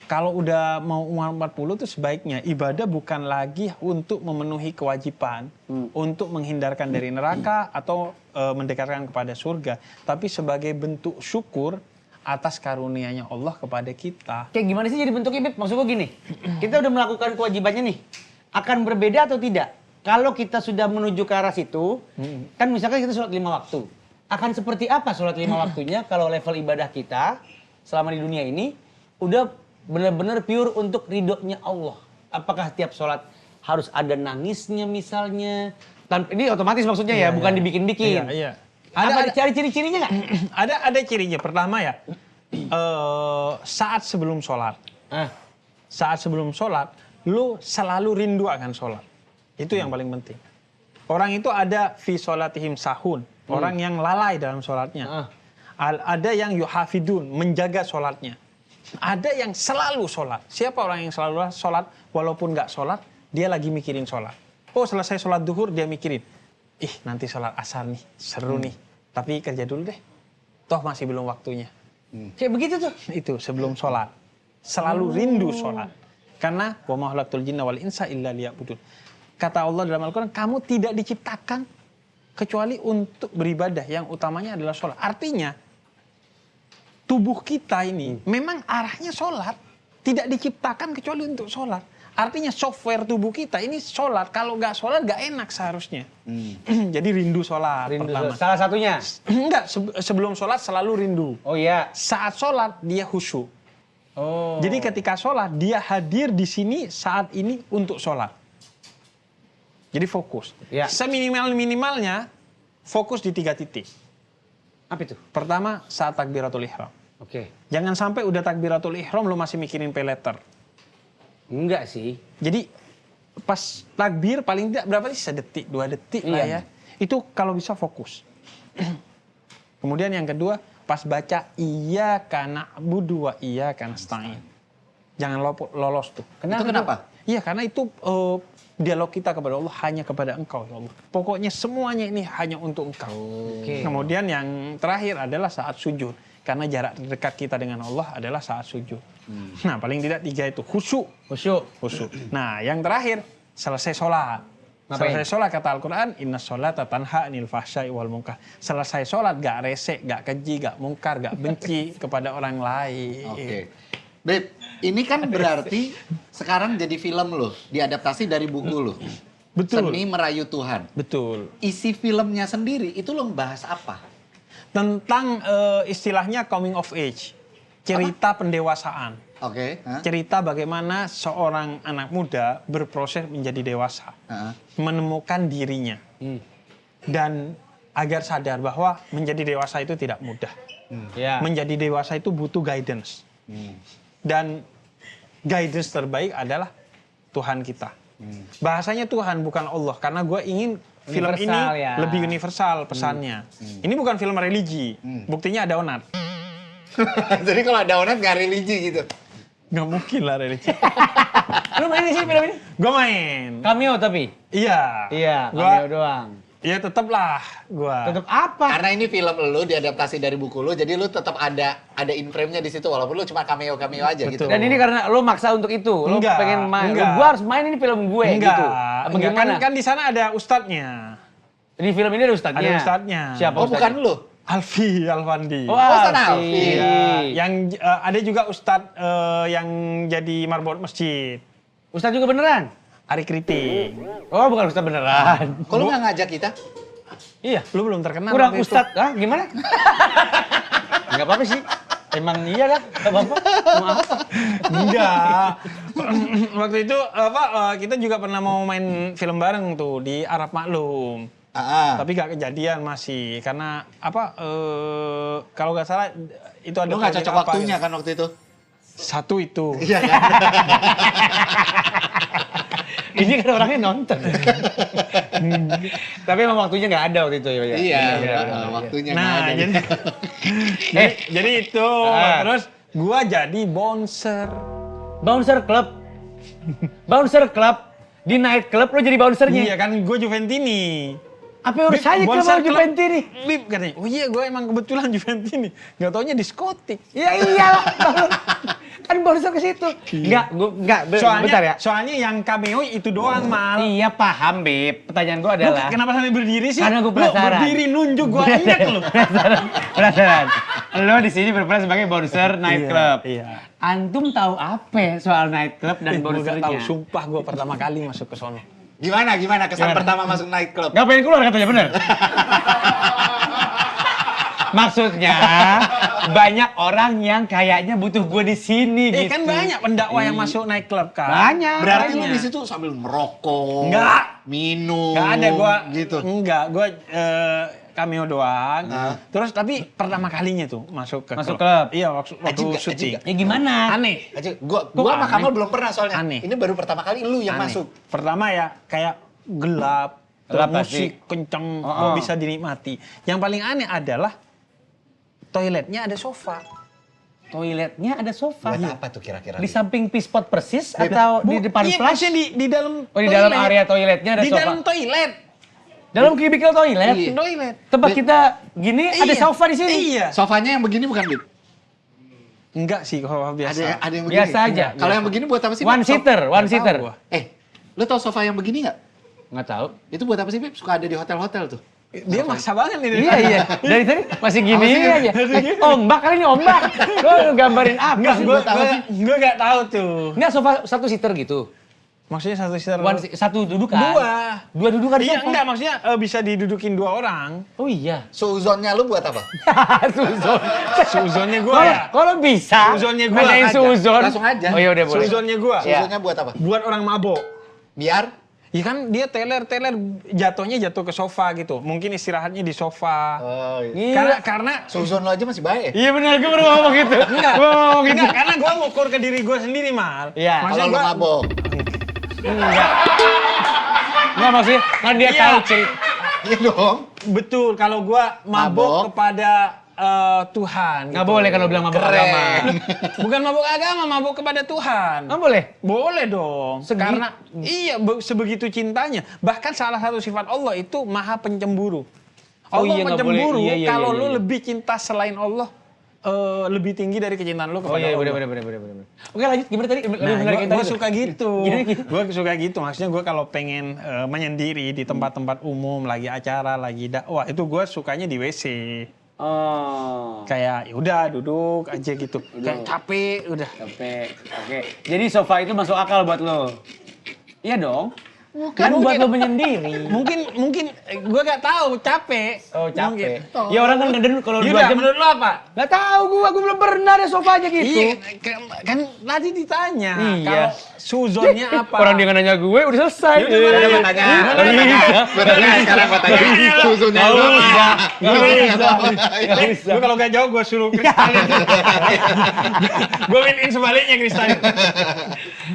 Kalau udah mau umur 40 itu sebaiknya ibadah bukan lagi untuk memenuhi kewajiban, untuk menghindarkan dari neraka atau mendekatkan kepada surga, tapi sebagai bentuk syukur atas karunia-Nya Allah kepada kita. Kayak gimana sih jadi bentuknya, Beb? Maksud gue gini, kita udah melakukan kewajibannya nih, akan berbeda atau tidak? Kalau kita sudah menuju ke arah situ, kan misalkan kita sholat 5 waktu, akan seperti apa sholat 5 waktunya kalau level ibadah kita selama di dunia ini udah benar-benar pure untuk ridhonya Allah. Apakah tiap sholat harus ada nangisnya misalnya? Ini otomatis maksudnya ya, bukan dibikin-bikin. Iya. Ada ciri-cirinya nggak? Ada cirinya. Pertama ya, saat sebelum sholat. Saat sebelum sholat, lu selalu rindu akan sholat. Itu yang paling penting. Orang itu ada fi sholatihim sahun. Orang yang lalai dalam sholatnya. Ada yang yuhafidun, menjaga sholatnya. Ada yang selalu sholat. Siapa orang yang selalu sholat? Walaupun nggak sholat, dia lagi mikirin sholat. Oh, selesai sholat duhur, dia mikirin. Nanti sholat asar nih, seru nih. Tapi kerja dulu deh. Toh masih belum waktunya. Kayak begitu tuh? Itu sebelum sholat. Selalu rindu sholat. Karena wa ma khalaqtul jinna wal insa illa liya'budun. Kata Allah dalam Al-Quran, kamu tidak diciptakan kecuali untuk beribadah. Yang utamanya adalah sholat. Artinya, tubuh kita ini memang arahnya sholat. Tidak diciptakan kecuali untuk sholat. Artinya software tubuh kita ini sholat. Kalau nggak sholat nggak enak seharusnya. Jadi rindu sholat pertama. Salah satunya? Enggak, sebelum sholat selalu rindu. Oh iya. Saat sholat dia khusyuk. Oh. Jadi ketika sholat dia hadir di sini saat ini untuk sholat. Jadi fokus. Ya. Seminimal-minimalnya fokus di 3 titik. Apa itu? Pertama, saat takbiratul ihram. Oke. Jangan sampai udah takbiratul ihram lo masih mikirin pay letter. Enggak sih. Jadi pas takbir paling tidak berapa sih? 1 detik, 2 detik lah ya. Itu kalau bisa fokus. Kemudian yang kedua, pas baca iyyaka na'budu wa iyyaka nasta'in. Jangan lolos tuh. Itu kenapa? Iya, karena itu dialog kita kepada Allah hanya kepada Engkau, ya Allah. Pokoknya semuanya ini hanya untuk Engkau. Kemudian yang terakhir adalah saat sujud. Karena jarak dekat kita dengan Allah adalah saat sujud. Nah, paling tidak 3 itu. Khusyuk. Nah, yang terakhir, selesai sholat. Selesai sholat, kata Al-Quran, inna sholata tanha anil fahsyai wal munkar. Selesai sholat, gak resek, gak keji, gak mungkar, gak benci kepada orang lain. Oke. Beb, ini kan berarti sekarang jadi film loh, diadaptasi dari buku loh. Betul. Seni Merayu Tuhan. Betul. Isi filmnya sendiri itu lo membahas apa? Tentang istilahnya coming of age. Cerita pendewasaan. Oke. Cerita bagaimana seorang anak muda berproses menjadi dewasa. Menemukan dirinya. Dan agar sadar bahwa menjadi dewasa itu tidak mudah. Menjadi dewasa itu butuh guidance. Dan guidance terbaik adalah Tuhan kita. Bahasanya Tuhan bukan Allah. Karena gue ingin film ini lebih universal pesannya. Ini bukan film religi. Buktinya ada Onat. Jadi kalau ada Onat nggak religi gitu. Nggak mungkin lah religi. Lu main di sini film ini? Gue main. Cameo tapi? Iya. Iya, Gua, cameo doang. ya tetep lah gue. Tetep apa? Karena ini film lu diadaptasi dari buku lu, jadi lu tetap ada in frame-nya di situ walaupun lu cuma cameo aja gitu. Betul. Dan ini karena lo maksa untuk itu, lo Enggak, pengen main. enggak. Gue harus main ini film gue Enggak. gitu. Apa Enggak, gimana? kan di sana ada ustadznya. Di film ini ada ustadznya. Ada ustadznya. Siapa Oh, bukan ustadznya? lu. Alfi Alfandi. Oh, Ustadz Alfi. Alfi. Iya. Yang ada juga ustadz yang jadi marbot masjid. Ustadz juga beneran? Ari Kriting. Oh, bukan ustadz beneran. Kok lu nggak ngajak kita? Iya. Lu belum terkenal. Kurang waktu itu. ustadz, ah gimana? Enggak apa-apa sih. Emang iya kan? Enggak apa-apa. Maaf. Enggak. Waktu itu kita juga pernah mau main film bareng tuh di Arab Maklum. Tapi gak kejadian masih karena kalau nggak salah itu ada Lu nggak proyek cocok apa waktunya gitu. kan waktu itu? Satu itu. Iya kan? Ini kan orangnya nonton. Tapi emang waktunya nggak ada waktu itu ya. Iya, benar. waktunya Nah, nggak ada. jadi itu Ah. terus gua jadi bouncer. Bouncer Club. Bouncer Club. Di night club lo jadi bouncernya. Iya kan gua Juventini. Apa urusannya Bib, ke Bonser mau Club. Juventini? Bib katanya, oh iya gue emang kebetulan Juventini. Nggak taunya diskotik. Ya iyalah. Kan bouncer ke situ. Enggak, bentar ya. Soalnya yang cameo itu doang, Mal. Iya paham, Bib. Pertanyaan gua Lu adalah kenapa sampai berdiri sih? karena gua Lu penasaran. berdiri nunjuk gua injek lu. Penasaran. Lo di sini berperan sebagai bouncer night Iya, club. iya. Antum tahu apa soal night club dan Gue gak tahu, bouncernya? sumpah gue pertama kali masuk ke sono. Gimana kesan Gimana? pertama masuk night club? Gak pengen keluar katanya, bener? Maksudnya banyak orang yang kayaknya butuh gue di sini gitu. Kan banyak pendakwah yang masuk night club kan. Banyak. Berarti lu banyak. di situ sambil merokok, Enggak. minum, Nggak ada gua gitu. Enggak, gua cameo doang. Terus tapi pertama kalinya tuh masuk ke Masuk klub. Iya, waktu Ajib nggak? syuting. Ajib Ya gimana? Aneh. Aja, gua sama aneh? Kamal belum pernah soalnya. Aneh. Ini baru pertama kali lu yang Aneh. masuk. Pertama ya kayak gelap, Gelap terus pasti. musik kenceng, Oh, gua oh. bisa dinikmati. Yang paling aneh adalah toiletnya ada sofa. Toiletnya ada sofa. Buat apa tuh kira-kira? Di samping pispot persis atau di depan Iya, flash? maksudnya di dalam Oh, di dalam area toiletnya ada di sofa. dalam toilet. Dalam kubikel toilet? Iya. Toilet. Tempat kita gini ada Iya. sofa di sini. Iya. Sofanya yang begini bukan, Bib? Enggak sih kalau biasa. Ada yang begini. Biasa aja. Kalau yang begini buat apa sih? One Bib? seater, one Nggak seater. tahu gua. Lu tau sofa yang begini nggak? Nggak tahu. Itu buat apa sih, Bib? Suka ada di hotel-hotel tuh. Dia maksa banget nih. Iya iya. Dari tadi masih gini Apa sih? aja. Ombak kali ini ombak. Lo gambarin apa Enggak, sih? gue gak tahu tuh. Enggak sofa satu seater gitu. Maksudnya satu seater. Satu dudukan. Dua dudukan Iya, sofa. enggak maksudnya bisa didudukin dua orang. Oh iya. Suzonnya lu buat apa? Suzon. Suzonnya gue Kalau ya. kalau bisa. Suzonnya gua nanyain aja. Suzon. Langsung aja. Oh iya udah boleh. Suzonnya gue. Iya. Suzonnya buat apa? Buat orang mabok. Biar Ya kan dia teler jatuhnya jatuh ke sofa gitu. Mungkin istirahatnya di sofa. Gila. Karena Suzon lo aja masih baik. Iya benar, gue baru ngomong gitu. enggak, Gue ngomong gitu. enggak, karena gue ngukur ke diri gue sendiri, Mal. Iya. Kalau lu mabok. Enggak maksudnya kan dia Iya. tahu cerita. Iya dong. Betul, kalau gue Mabok. mabok kepada Tuhan. Nggak gitu. boleh kalau bilang mabuk Keren. agama. Bukan mabuk agama, mabuk kepada Tuhan. Nggak boleh. Boleh dong. Segi- Karena iya sebegitu cintanya. Bahkan salah satu sifat Allah itu maha pencemburu. Oh Allah iya, nggak pencemburu boleh. Iya, kalau iya, lu iya. lebih cinta selain Allah lebih tinggi dari kecintaan lu Oh kepada iya Allah. benar. Oke lanjut gimana tadi? Nah, gue suka gitu. Gini. Gue suka gitu. Maksudnya gue kalau pengen menyendiri di tempat-tempat umum, lagi acara, lagi dakwah, itu gue sukanya di WC. Oh. Kayak ya udah duduk aja gitu. Kayak capek udah. Capek. Oke. Jadi sofa itu masuk akal buat lo. Iya dong. Kan buat lo menyendiri. Mungkin gue gak tahu capek. Oh capek. Mungkin. Ya orang kan ngeden kalau 2 Yuda, jam. menurut lo apa? Gak tahu gua belum pernah ada sofanya gitu. Iya, kan tadi ditanya. Iya. Kalau suzonnya apa? Orang dia nggak nanya gue udah selesai. Yaudah, mana Ada Iya. mau tanya. Iya. Berarti sekarang gua tanya. Suzonnya Nggak lu usah. apa? Nggak usah. Nggak usah. Gue kalau gak jauh gue suruh kristalin. Gue win-in sebaliknya kristalin.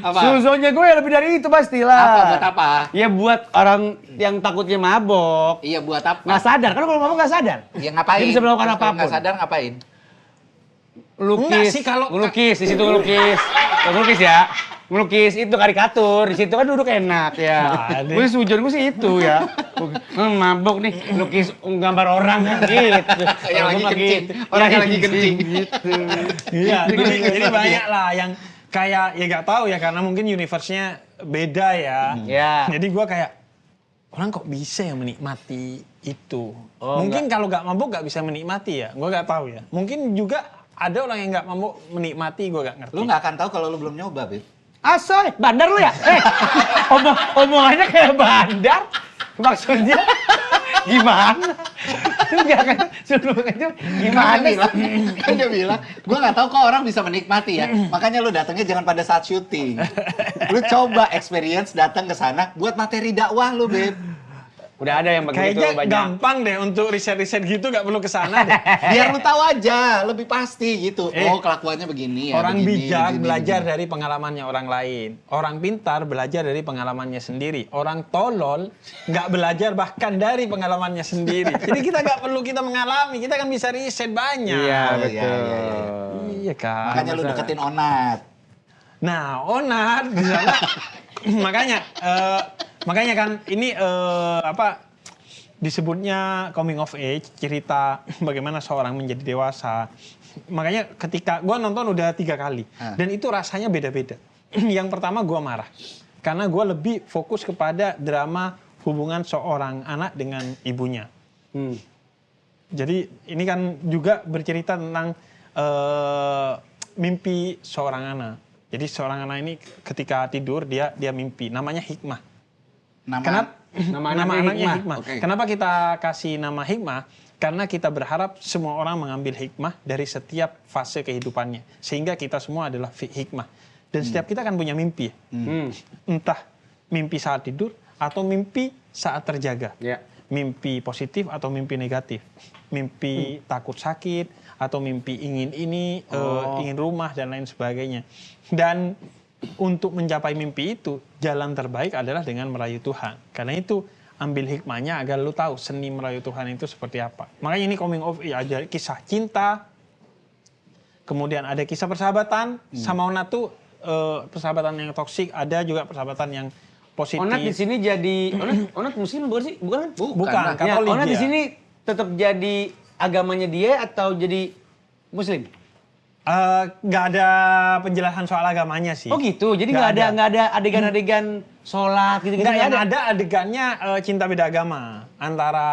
Apa? Suzonnya gue lebih dari itu pastilah. Apa buat apa? Ya buat orang yang takutnya mabok. Iya buat apa? Nggak sadar, kan kalau mabok nggak sadar. Ya ngapain? Dia bisa melakukan Terus kalau apapun. nggak sadar ngapain? Enggak Lukis, sih, kalau- ngelukis di situ ngelukis. Ngelukis ya. Ngelukis itu karikatur, di situ kan duduk enak ya. Nah, Gue sujud gue sih itu ya. Mabuk nih, lukis gambar orang kan gitu. Yang lagi Kalau kencing, gitu, orang yang ya lagi kencing. gitu. Iya, jadi banyak lah yang kayak ya nggak tahu ya karena mungkin universe-nya beda ya. Ya. Jadi gua kayak orang kok bisa yang menikmati itu. Oh, Mungkin kalau nggak mabuk nggak bisa menikmati ya. Gua nggak tahu ya. Mungkin juga ada orang yang nggak mabuk menikmati, gua nggak ngerti. Lu nggak akan tahu kalau lu belum nyoba, Beb. Asoy, bandar lu ya? Omongannya kayak bandar. Maksudnya gimana? Lu nggak akan suruh itu gimana? Kan dia bilang, gue nggak tahu kok orang bisa menikmati ya. Makanya lu datangnya jangan pada saat syuting. Lu coba experience datang ke sana buat materi dakwah lu, Beb. Udah ada yang begitu Kayaknya banyak. gampang deh untuk riset-riset gitu, nggak perlu ke sana deh. Biar lu tahu aja, lebih pasti gitu. Eh, Oh, kelakuannya begini ya. Orang begini, bijak begini, belajar begini. dari pengalamannya orang lain. Orang pintar belajar dari pengalamannya sendiri. Orang tolol nggak belajar bahkan dari pengalamannya sendiri. Jadi kita nggak perlu kita mengalami, kita kan bisa riset banyak. Iya, Oh, betul. iya, iya, iya. Iya kan. Makanya lu deketin Onat. Nah, Onat di sana makanya kan ini disebutnya coming of age, cerita bagaimana seorang menjadi dewasa. Makanya ketika gue nonton udah 3 kali dan itu rasanya beda-beda. Yang pertama gue marah karena gue lebih fokus kepada drama hubungan seorang anak dengan ibunya. Jadi ini kan juga bercerita tentang mimpi seorang anak. Jadi seorang anak ini ketika tidur dia mimpi, namanya Hikmah. Nama anaknya Hikmah. Oke. Kenapa kita kasih nama Hikmah? Karena kita berharap semua orang mengambil hikmah dari setiap fase kehidupannya. Sehingga kita semua adalah hikmah. Dan setiap kita kan punya mimpi. Entah mimpi saat tidur atau mimpi saat terjaga. Ya. Mimpi positif atau mimpi negatif. Mimpi takut sakit atau mimpi ingin ini, ingin rumah dan lain sebagainya. Dan untuk mencapai mimpi itu, jalan terbaik adalah dengan merayu Tuhan. Karena itu, ambil hikmahnya agar lu tahu seni merayu Tuhan itu seperti apa. Makanya ini coming of age, ada kisah cinta, kemudian ada kisah persahabatan, sama Onat tuh persahabatan yang toksik, ada juga persahabatan yang positif. Onat di sini jadi Onat muslim bukan sih? Bukan kan? Bukan, Ya, Katolik Onat di dia. sini tetap jadi agamanya dia atau jadi muslim? Nggak ada penjelasan soal agamanya sih. Oh gitu. Jadi Nggak nggak ada adegan-adegan sholat gitu-gitu. Nggak, yang nggak ada adegannya cinta beda agama antara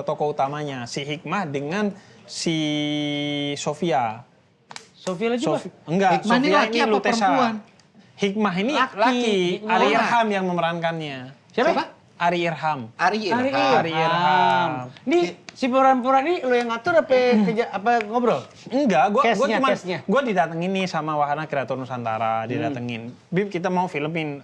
tokoh utamanya si Hikmah dengan si Sofia. Sofia lagi apa? Enggak, Hikmah ini Sofia laki ini apa Lutesa. perempuan? Hikmah ini Laki. laki. Hikmah. Ari Irham yang memerankannya. Siapa? Ari Irham. Ari Ari Irham. Ari Irham. Ini si pemeran-pemeran ini lo yang ngatur apa ngobrol? Enggak, Case-nya. gue didatengin nih sama Wahana Kreator Nusantara, didatengin. Bib, kita mau filmin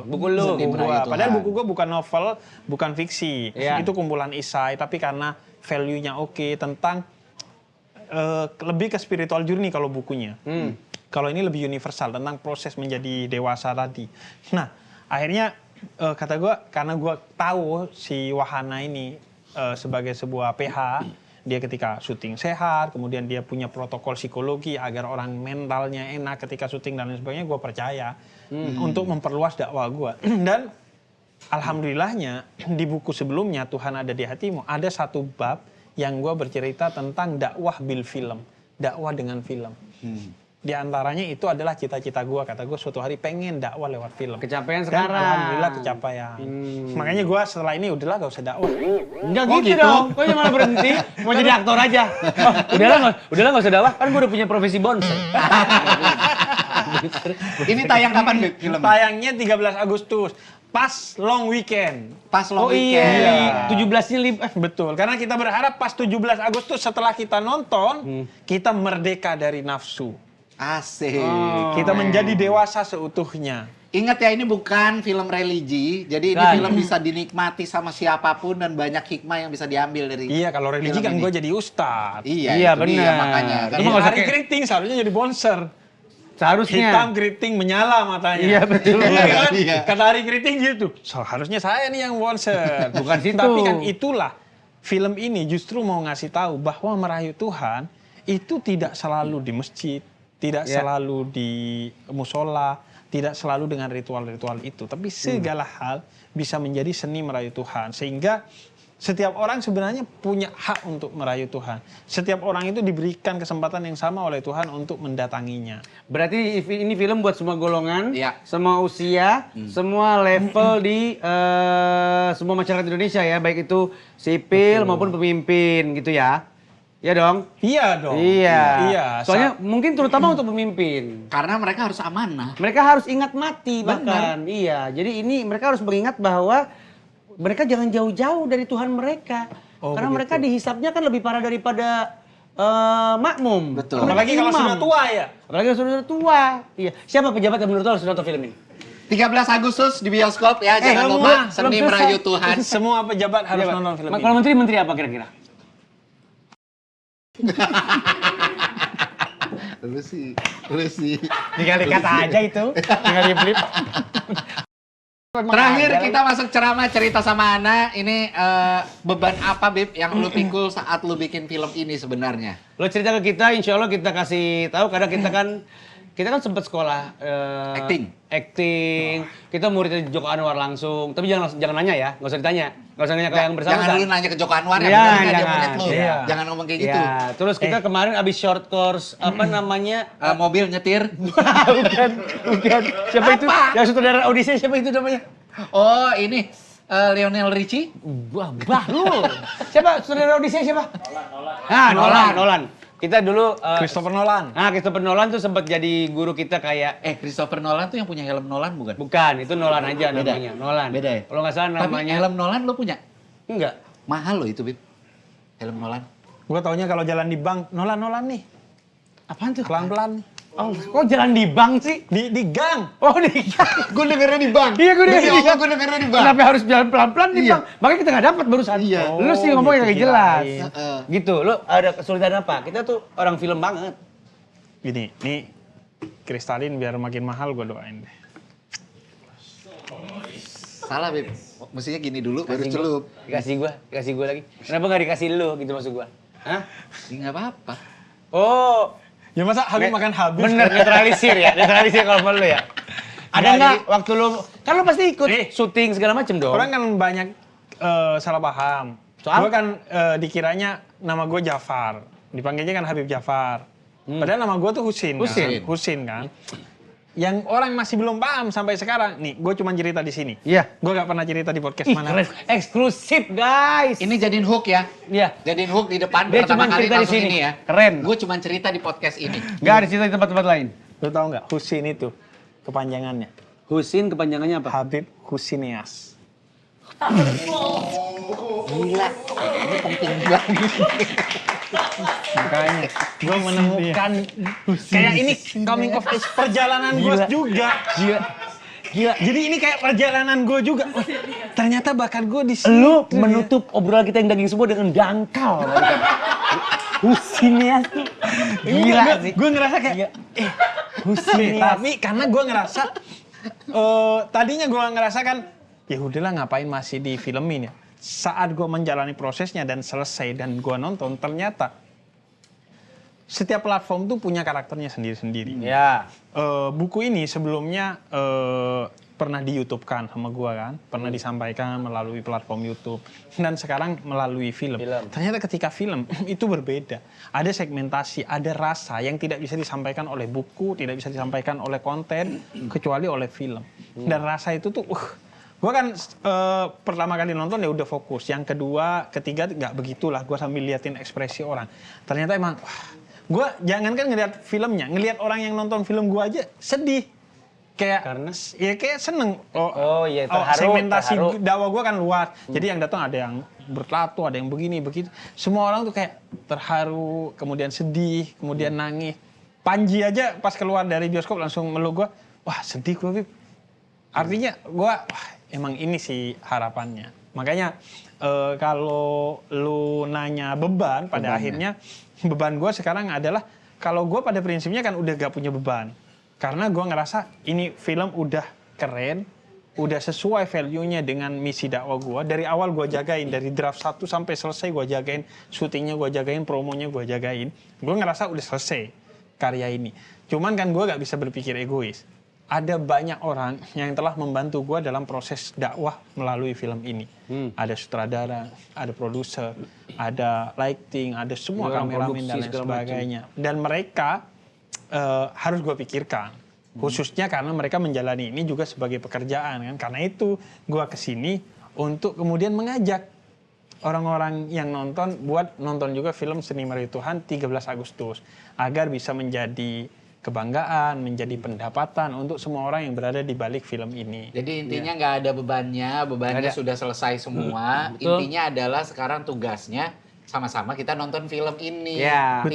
Buku lu. Seni buku Merayu gua. Tuhan. Padahal buku gue bukan novel, bukan fiksi. Iya. Itu kumpulan isai, tapi karena value-nya oke tentang lebih ke spiritual journey kalau bukunya. Kalau ini lebih universal tentang proses menjadi dewasa tadi. Nah, akhirnya kata gue, karena gue tahu si Wahana ini sebagai sebuah PH, dia ketika syuting sehat, kemudian dia punya protokol psikologi agar orang mentalnya enak ketika syuting dan lain sebagainya, gue percaya untuk memperluas dakwah gue. Dan alhamdulillahnya di buku sebelumnya Tuhan ada di hatimu, ada satu bab yang gue bercerita tentang dakwah bil film, dakwah dengan film. Di antaranya itu adalah cita-cita gue, kata gue suatu hari pengen dakwah lewat film. Kecapean Dan sekarang. alhamdulillah kecapaian. Makanya gue setelah ini udahlah gak usah dakwah. Enggak Oh, gitu, gitu? dong. Kok malah berhenti? Mau jadi aktor aja. Oh, udahlah nggak usah dakwah. Kan gue udah punya profesi bonsai. Ini tayang kapan, Beb, film? Tayangnya 13 Agustus, pas long weekend. Pas long Oh iya, weekend. 17-nya Betul, karena kita berharap pas 17 Agustus setelah kita nonton, kita merdeka dari nafsu. Asik. Kita menjadi dewasa seutuhnya. Ingat ya, ini bukan film religi, jadi ini Kan. film bisa dinikmati sama siapapun dan banyak hikmah yang bisa diambil dari. Iya, kalau religi film kan ini. gue jadi ustadz. Iya, Iya, itu dia benar. makanya. Kan Itu mah nggak usah Hari kayak- keriting seharusnya jadi bonser. Seharusnya. Hitam keriting menyala matanya. Iya, betul. Iya kan? Iya. Kata hari keriting gitu. So, harusnya saya nih yang bonser. Bukan situ. Tapi kan itulah film ini justru mau ngasih tahu bahwa merayu Tuhan itu tidak selalu di masjid, tidak selalu di musola, tidak selalu dengan ritual-ritual itu, tapi segala hal bisa menjadi seni merayu Tuhan. Sehingga setiap orang sebenarnya punya hak untuk merayu Tuhan. Setiap orang itu diberikan kesempatan yang sama oleh Tuhan untuk mendatanginya. Berarti ini film buat semua golongan, Iya. semua usia, semua level di semua masyarakat Indonesia ya, baik itu sipil maupun pemimpin gitu ya. Iya dong? Iya dong. Iya. Iya. Soalnya mungkin terutama untuk pemimpin. Karena mereka harus amanah. Mereka harus ingat mati bahkan. Iya. Jadi ini mereka harus mengingat bahwa mereka jangan jauh-jauh dari Tuhan mereka. Karena mereka dihisapnya kan lebih parah daripada makmum. Betul. Apalagi kalau Imam. sudah tua ya. Apalagi kalau sudah tua. Iya. Siapa pejabat yang menurut lo harus nonton film ini? 13 Agustus di bioskop ya, jangan lupa Seni Merayu Tuhan. Semua pejabat harus nonton film ini. Kalau menteri apa kira-kira? Lu sih. Tinggal dikata aja itu. Tinggal di-blip. Terakhir kita masuk ceramah cerita sama Ana. Ini beban apa Bib yang lu pikul saat lu bikin film ini sebenarnya? Lo cerita ke kita, insya Allah kita kasih tahu karena kita kan sempat sekolah acting. Kita muridnya Joko Anwar langsung. Tapi jangan nanya ya, nggak usah ditanya, nggak usah nanya ke yang bersama. Jangan lu nanya ke Joko Anwar ya, Iya, bener kan dia jangan. murid lu. Iya. Jangan ngomong kayak gitu. Ya, terus kita kemarin abis short course apa namanya? Mobil nyetir. bukan. Siapa itu? Yang sutradara Odyssey siapa itu namanya? Oh ini Lionel Richie. Wah, lu. Siapa sutradara Odyssey siapa? Nolan. Kita dulu Christopher Nolan. Christopher Nolan tuh sempat jadi guru kita kayak Christopher Nolan tuh yang punya helm Nolan bukan? bukan, itu Nolan aja namanya. Nolan. Beda ya? Kalau nggak salah Tapi namanya helm Nolan lu punya? enggak. Mahal loh itu Bib. Helm Nolan. Gue taunya kalau jalan di bank, Nolan nih. Apaan tuh? Pelan-pelan. Oh, kok jalan di bank sih? Di gang. Oh, di bank. Gue dengernya di bank. Iya, gue dengernya di bank. Gue dengernya di bank. Kenapa harus jalan pelan-pelan di bank? Makanya kita nggak dapat barusan. Iya. Lu sih ngomongnya gitu, kayak jelas. kirain. Gitu. Lu ada kesulitan apa? Kita tuh orang film banget. Gini, nih kristalin biar makin mahal gue doain deh. Salah Bib. Mestinya gini dulu baru celup. Dikasih gua lagi. Kenapa nggak dikasih lu gitu maksud gua? Hah? Nggak apa-apa. Oh, Ya masa Habib makan habis? bener netralisir ya, netralisir kalau menurut lu ya. Ada Nah, nggak jadi- waktu lu, kan lu pasti ikut Nih. syuting segala macem dong. Orang kan banyak salah paham. Soal? Gue kan dikiranya nama gue Jafar. Dipanggilnya kan Habib Jafar. Padahal nama gue tuh Husin. Husin. Kan? Husin kan. Yang orang masih belum paham sampai sekarang. Nih, gue cuma cerita di sini. Iya. Gue gak pernah cerita di podcast Ih, mana. keren. Eksklusif guys. Ini jadiin hook ya. Iya. Jadiin hook di depan Dia pertama cuma kali cerita di langsung sini. ini ya. Keren. Gue cuma cerita di podcast ini. Nggak ada cerita di tempat-tempat lain. Lu tau gak Husin itu kepanjangannya? Husin kepanjangannya apa? Habib Husineas. Gila. Ini penting banget. Makanya gue menemukan kayak ini coming of age perjalanan gue Gila. juga. Gila. Jadi ini kayak perjalanan gue juga. Wah, ternyata bakat gue di sini. Lu menutup obrolan kita yang daging semua dengan dangkal. Husineas tuh gila sih. Gue ngerasa kayak Husineas. tapi karena gue ngerasa tadinya gue ngerasa kan ya udahlah ngapain masih di filmin ya. Saat gue menjalani prosesnya dan selesai dan gue nonton ternyata setiap platform tuh punya karakternya sendiri-sendiri. Ya. Buku ini sebelumnya pernah di YouTube kan sama gua kan, pernah disampaikan melalui platform YouTube dan sekarang melalui film. Ternyata ketika film itu berbeda. Ada segmentasi, ada rasa yang tidak bisa disampaikan oleh buku, tidak bisa disampaikan oleh konten kecuali oleh film. Dan rasa itu tuh gua kan pertama kali nonton ya udah fokus. Yang kedua, ketiga nggak begitulah. Gua sambil liatin ekspresi orang. Ternyata emang gue jangankan ngeliat filmnya, ngeliat orang yang nonton film gue aja sedih. Kayak Karena? ya kayak seneng. Oh, iya, terharu, segmentasi terharu. dakwah gue kan luas. Jadi yang datang ada yang bertato, ada yang begini, begitu. Semua orang tuh kayak terharu, kemudian sedih, kemudian nangis. Panji aja pas keluar dari bioskop langsung meluk gue, wah sedih gue, Bib. Artinya gue, wah emang ini sih harapannya. Makanya kalau lu nanya beban, pada akhirnya beban gue sekarang adalah kalau gue pada prinsipnya kan udah gak punya beban. Karena gue ngerasa ini film udah keren, udah sesuai value-nya dengan misi dakwah gue. Dari awal gue jagain, dari draft 1 sampai selesai gue jagain, syutingnya gue jagain, promonya gue jagain. Gue ngerasa udah selesai karya ini. Cuman kan gue gak bisa berpikir egois. Ada banyak orang yang telah membantu gue dalam proses dakwah melalui film ini. Ada sutradara, ada produser, ada lighting, ada semua kameramen dan lain sebagainya. Dan mereka harus gue pikirkan. Khususnya karena mereka menjalani ini juga sebagai pekerjaan kan. Karena itu gue kesini untuk kemudian mengajak orang-orang yang nonton buat nonton juga film Seni Merayu Tuhan 13 Agustus. Agar bisa menjadi kebanggaan, menjadi pendapatan untuk semua orang yang berada di balik film ini. Jadi intinya nggak ada bebannya sudah selesai semua. Intinya adalah sekarang tugasnya sama-sama kita nonton film ini. 13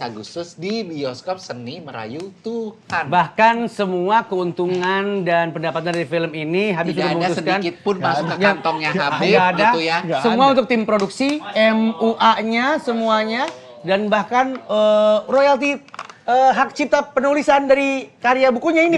Agustus di bioskop Seni Merayu Tuhan. Bahkan semua keuntungan dan pendapatan dari film ini Habib sudah memutuskan. Tidak ada sedikit pun masuk ke kantongnya Habib. Nggak ada. Gitu ya. Semua untuk tim produksi, MUA-nya semuanya. Dan bahkan royalti hak cipta penulisan dari karya bukunya ini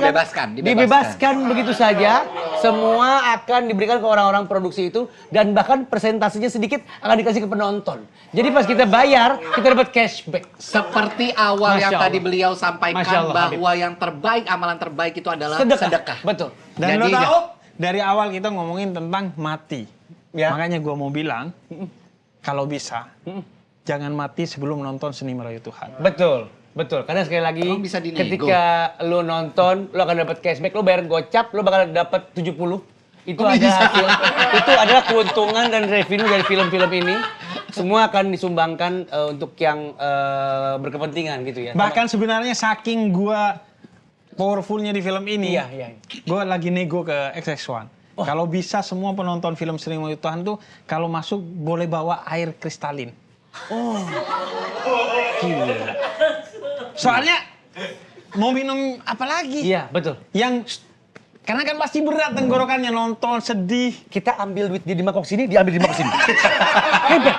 dibebaskan begitu saja. Semua akan diberikan ke orang-orang produksi itu dan bahkan persentasenya sedikit akan dikasih ke penonton. Jadi pas kita bayar, kita dapat cashback. Seperti awal yang tadi beliau Masya sampaikan Allah, bahwa yang terbaik, amalan terbaik itu adalah Sedekah. sedekah. Betul. Dan lo Jadi, tahu, dari awal kita ngomongin tentang mati. Makanya gue mau bilang, kalau bisa, jangan mati sebelum nonton Seni Merayu Tuhan. Betul. Betul, karena sekali lagi Emang bisa dinego? ketika lo nonton, lo akan dapat cashback, lo bayar gocap, lo bakal dapat 70. Itu adalah keuntungan dan revenue dari film-film ini. Semua akan disumbangkan untuk yang berkepentingan gitu ya. Bahkan sebenarnya saking gua powerfulnya di film ini, gua lagi nego ke XX1. Kalau bisa semua penonton film Seni Merayu Tuhan tuh kalau masuk boleh bawa air kristalin. Gila. Soalnya mau minum apa lagi? Iya, betul. Karena kan pasti berat tenggorokannya nonton sedih. Kita ambil duit di mangkok sini, dia ambil di mangkok sini. Hebat.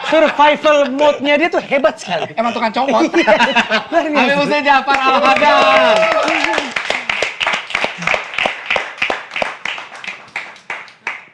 Survival mode-nya dia tuh hebat sekali. emang tukang comot. Luar biasa. Habib Hussein Djafar Al-Hadar.